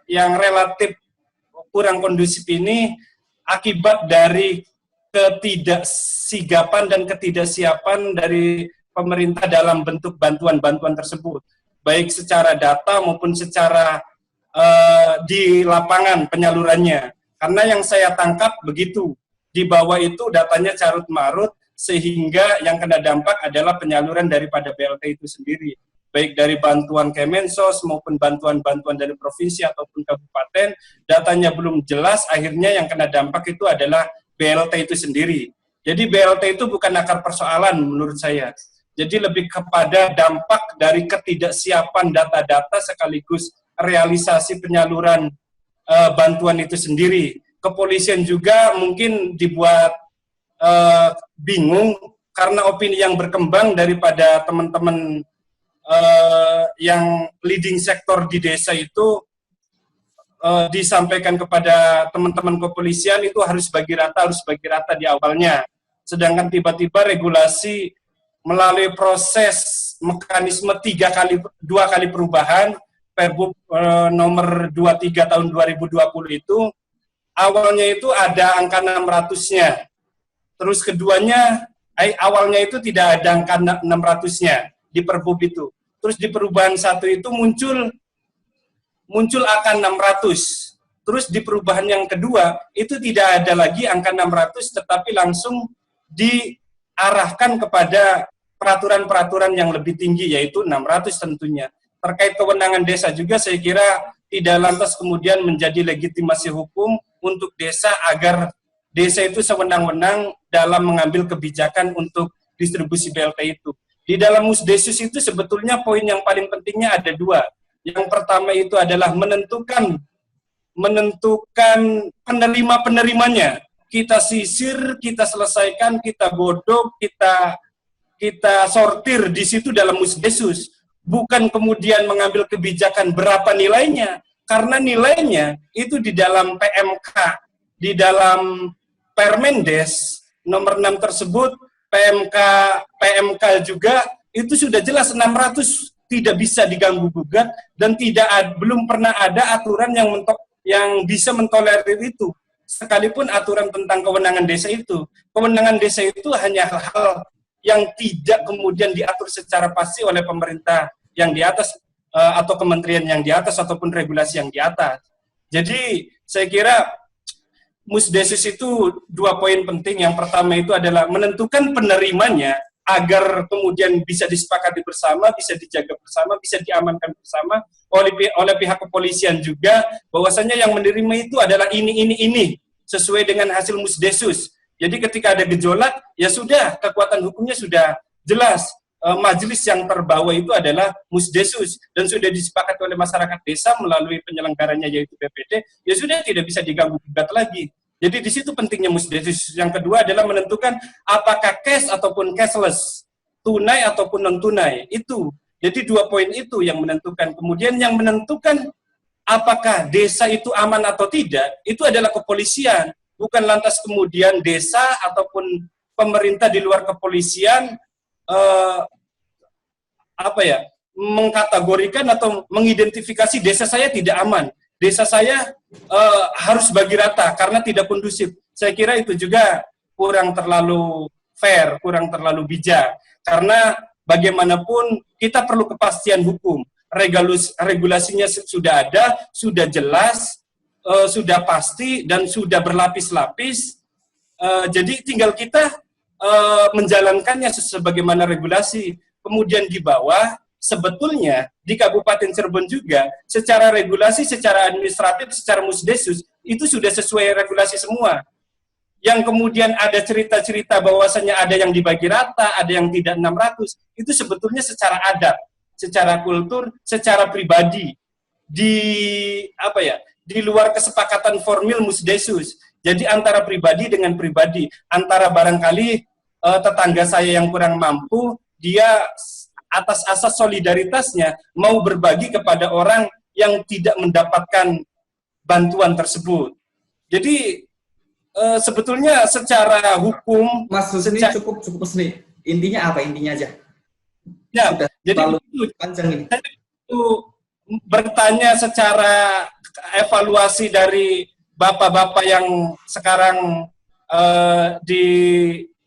yang relatif kurang kondusif ini akibat dari ketidaksigapan dan ketidaksiapan dari pemerintah dalam bentuk bantuan-bantuan tersebut, baik secara data maupun secara di lapangan penyalurannya. Karena yang saya tangkap begitu, di bawah itu datanya carut-marut, sehingga yang kena dampak adalah penyaluran daripada BLT itu sendiri, baik dari bantuan Kemensos maupun bantuan-bantuan dari provinsi ataupun kabupaten, datanya belum jelas, akhirnya yang kena dampak itu adalah BLT itu sendiri. Jadi BLT itu bukan akar persoalan menurut saya. Jadi lebih kepada dampak dari ketidaksiapan data-data sekaligus realisasi penyaluran bantuan itu sendiri. Kepolisian juga mungkin dibuat bingung karena opini yang berkembang daripada teman-teman yang leading sektor di desa itu disampaikan kepada teman-teman kepolisian itu harus bagi rata di awalnya. Sedangkan tiba-tiba regulasi melalui proses mekanisme 2 kali perubahan Perbup nomor 23 tahun 2020 itu awalnya itu ada angka 600-nya. Terus keduanya awalnya itu tidak ada angka 600-nya di Perbup itu. Terus di perubahan 1 itu muncul angka 600. Terus di perubahan yang kedua itu tidak ada lagi angka 600 tetapi langsung diarahkan kepada peraturan-peraturan yang lebih tinggi yaitu 600 tentunya. Terkait kewenangan desa juga saya kira tidak lantas kemudian menjadi legitimasi hukum untuk desa agar desa itu sewenang-wenang dalam mengambil kebijakan untuk distribusi BLT itu. Di dalam Musdesus itu sebetulnya poin yang paling pentingnya ada dua. Yang pertama itu adalah menentukan penerima-penerimanya. Kita sisir, kita selesaikan, kita godok, kita sortir di situ dalam Musdesus. Bukan kemudian mengambil kebijakan berapa nilainya, karena nilainya itu di dalam PMK, di dalam Permendes nomor 6 tersebut, PMK juga itu sudah jelas 600 tidak bisa diganggu gugat dan belum pernah ada aturan yang bisa mentolerir itu. Sekalipun aturan tentang kewenangan desa itu, kewenangan desa itu hanya hal-hal yang tidak kemudian diatur secara pasti oleh pemerintah yang di atas atau kementerian yang di atas ataupun regulasi yang di atas. Jadi saya kira Musdesus itu dua poin penting. Yang pertama itu adalah menentukan penerimanya agar kemudian bisa disepakati bersama, bisa dijaga bersama, bisa diamankan bersama oleh pihak kepolisian juga, bahwasanya yang menerima itu adalah ini sesuai dengan hasil Musdesus. Jadi ketika ada gejolak, ya sudah, kekuatan hukumnya sudah jelas. Majelis yang terbawa itu adalah Musdesus dan sudah disepakati oleh masyarakat desa melalui penyelenggaranya yaitu BPD, ya sudah tidak bisa diganggu gugat lagi. Jadi di situ pentingnya Musdesus. Yang kedua adalah menentukan apakah cash ataupun cashless, tunai ataupun non tunai. Itu. Jadi dua poin itu yang menentukan. Kemudian yang menentukan apakah desa itu aman atau tidak, itu adalah kepolisian. Bukan lantas kemudian desa ataupun pemerintah di luar kepolisian mengkategorikan atau mengidentifikasi desa saya tidak aman, desa saya harus bagi rata karena tidak kondusif. Saya kira itu juga kurang terlalu fair, kurang terlalu bijak, karena bagaimanapun kita perlu kepastian hukum. Regulasinya sudah ada, sudah jelas, sudah pasti dan sudah berlapis-lapis. Jadi tinggal kita menjalankannya sebagaimana regulasi. Kemudian di bawah, sebetulnya di Kabupaten Cirebon juga, secara regulasi, secara administratif, secara Musdesus, itu sudah sesuai regulasi semua. Yang kemudian ada cerita-cerita bahwasannya ada yang dibagi rata, ada yang tidak 600, itu sebetulnya secara adat, secara kultur, secara pribadi, di luar kesepakatan formil Musdesus. Jadi antara pribadi dengan pribadi, antara barangkali tetangga saya yang kurang mampu, dia atas asas solidaritasnya mau berbagi kepada orang yang tidak mendapatkan bantuan tersebut. Jadi sebetulnya secara hukum, Mas Husni cukup Husni. Intinya apa? Intinya aja. Ya, sudah jadi itu panjang ini. Itu bertanya secara evaluasi dari bapak-bapak yang sekarang di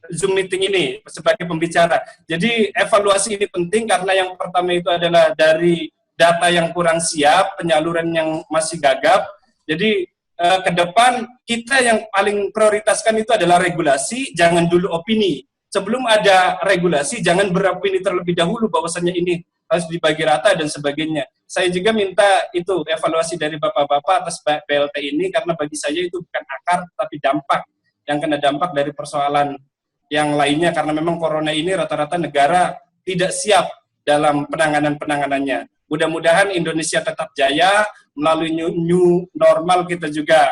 Zoom meeting ini sebagai pembicara. Jadi evaluasi ini penting karena yang pertama itu adalah dari data yang kurang siap, penyaluran yang masih gagap. Jadi ke depan kita yang paling prioritaskan itu adalah regulasi, jangan dulu opini. Sebelum ada regulasi, jangan beropini terlebih dahulu bahwasannya ini harus dibagi rata dan sebagainya. Saya juga minta itu evaluasi dari bapak-bapak atas BLT ini karena bagi saya itu bukan akar tapi dampak, yang kena dampak dari persoalan yang lainnya karena memang corona ini rata-rata negara tidak siap dalam penanganannya. Mudah-mudahan Indonesia tetap jaya melalui new normal. Kita juga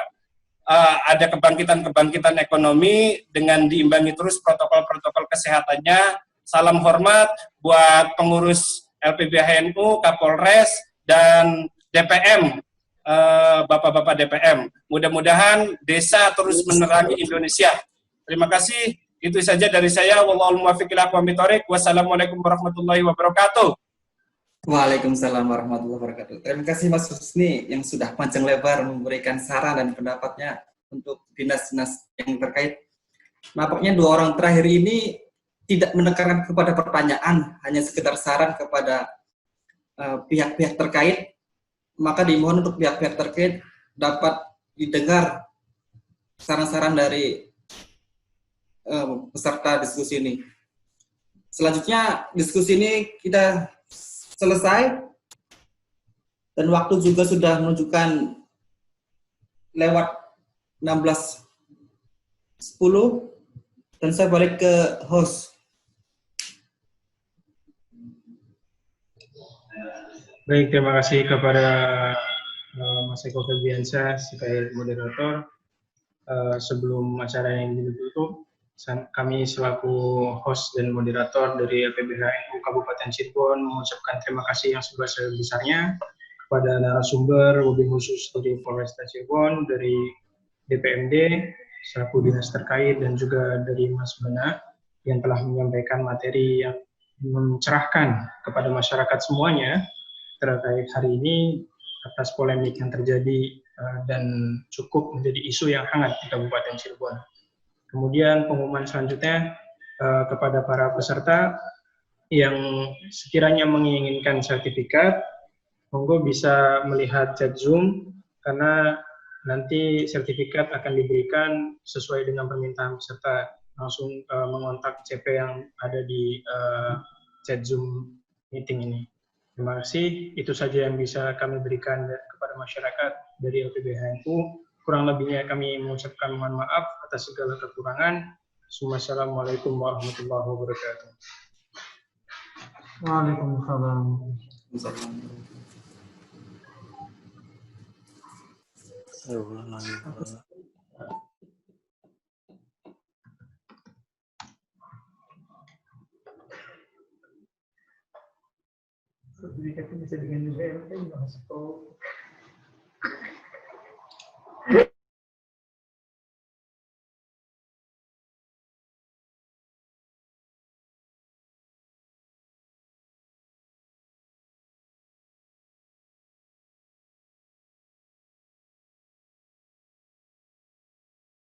ada kebangkitan ekonomi dengan diimbangi terus protokol-protokol kesehatannya. Salam hormat buat pengurus LPBHNU, Kapolres, dan DPM, Bapak-Bapak DPM. Mudah-mudahan desa terus menerangi Indonesia. Terima kasih. Itu saja dari saya. Wallahul muwaffiq ila aqwamit thoriq. Wassalamualaikum warahmatullahi wabarakatuh. Waalaikumsalam warahmatullahi wabarakatuh. Terima kasih Mas Husni yang sudah panjang lebar memberikan saran dan pendapatnya untuk dinas-dinas yang terkait. Nampaknya dua orang terakhir ini tidak menekankan kepada pertanyaan, hanya sekedar saran kepada pihak-pihak terkait. Maka dimohon untuk pihak-pihak terkait dapat didengar saran-saran dari peserta diskusi ini. Selanjutnya diskusi ini kita selesai dan waktu juga sudah menunjukkan lewat 16 10 dan saya balik ke host. Baik, terima kasih kepada Mas Eko Febriansyah sebagai moderator. Sebelum acara yang ditutup, kami selaku host dan moderator dari LPBH NU Kabupaten Cirebon mengucapkan terima kasih yang sebesar-besarnya kepada narasumber, wabil khusus dari Polresta Cirebon, dari DPMD, selaku dinas terkait, dan juga dari Mas Bena yang telah menyampaikan materi yang mencerahkan kepada masyarakat semuanya terkait hari ini atas polemik yang terjadi dan cukup menjadi isu yang hangat di Kabupaten Cirebon. Kemudian pengumuman selanjutnya kepada para peserta yang sekiranya menginginkan sertifikat, monggo bisa melihat chat Zoom karena nanti sertifikat akan diberikan sesuai dengan permintaan peserta. Langsung mengontak CP yang ada di chat Zoom meeting ini. Terima kasih. Itu saja yang bisa kami berikan kepada masyarakat dari LPBH NU. Kurang lebihnya kami mengucapkan mohon maaf atas segala kekurangan. Wassalamualaikum warahmatullahi wabarakatuh. Waalaikumsalam. Sertifikatnya bisa dengan UMP, masuk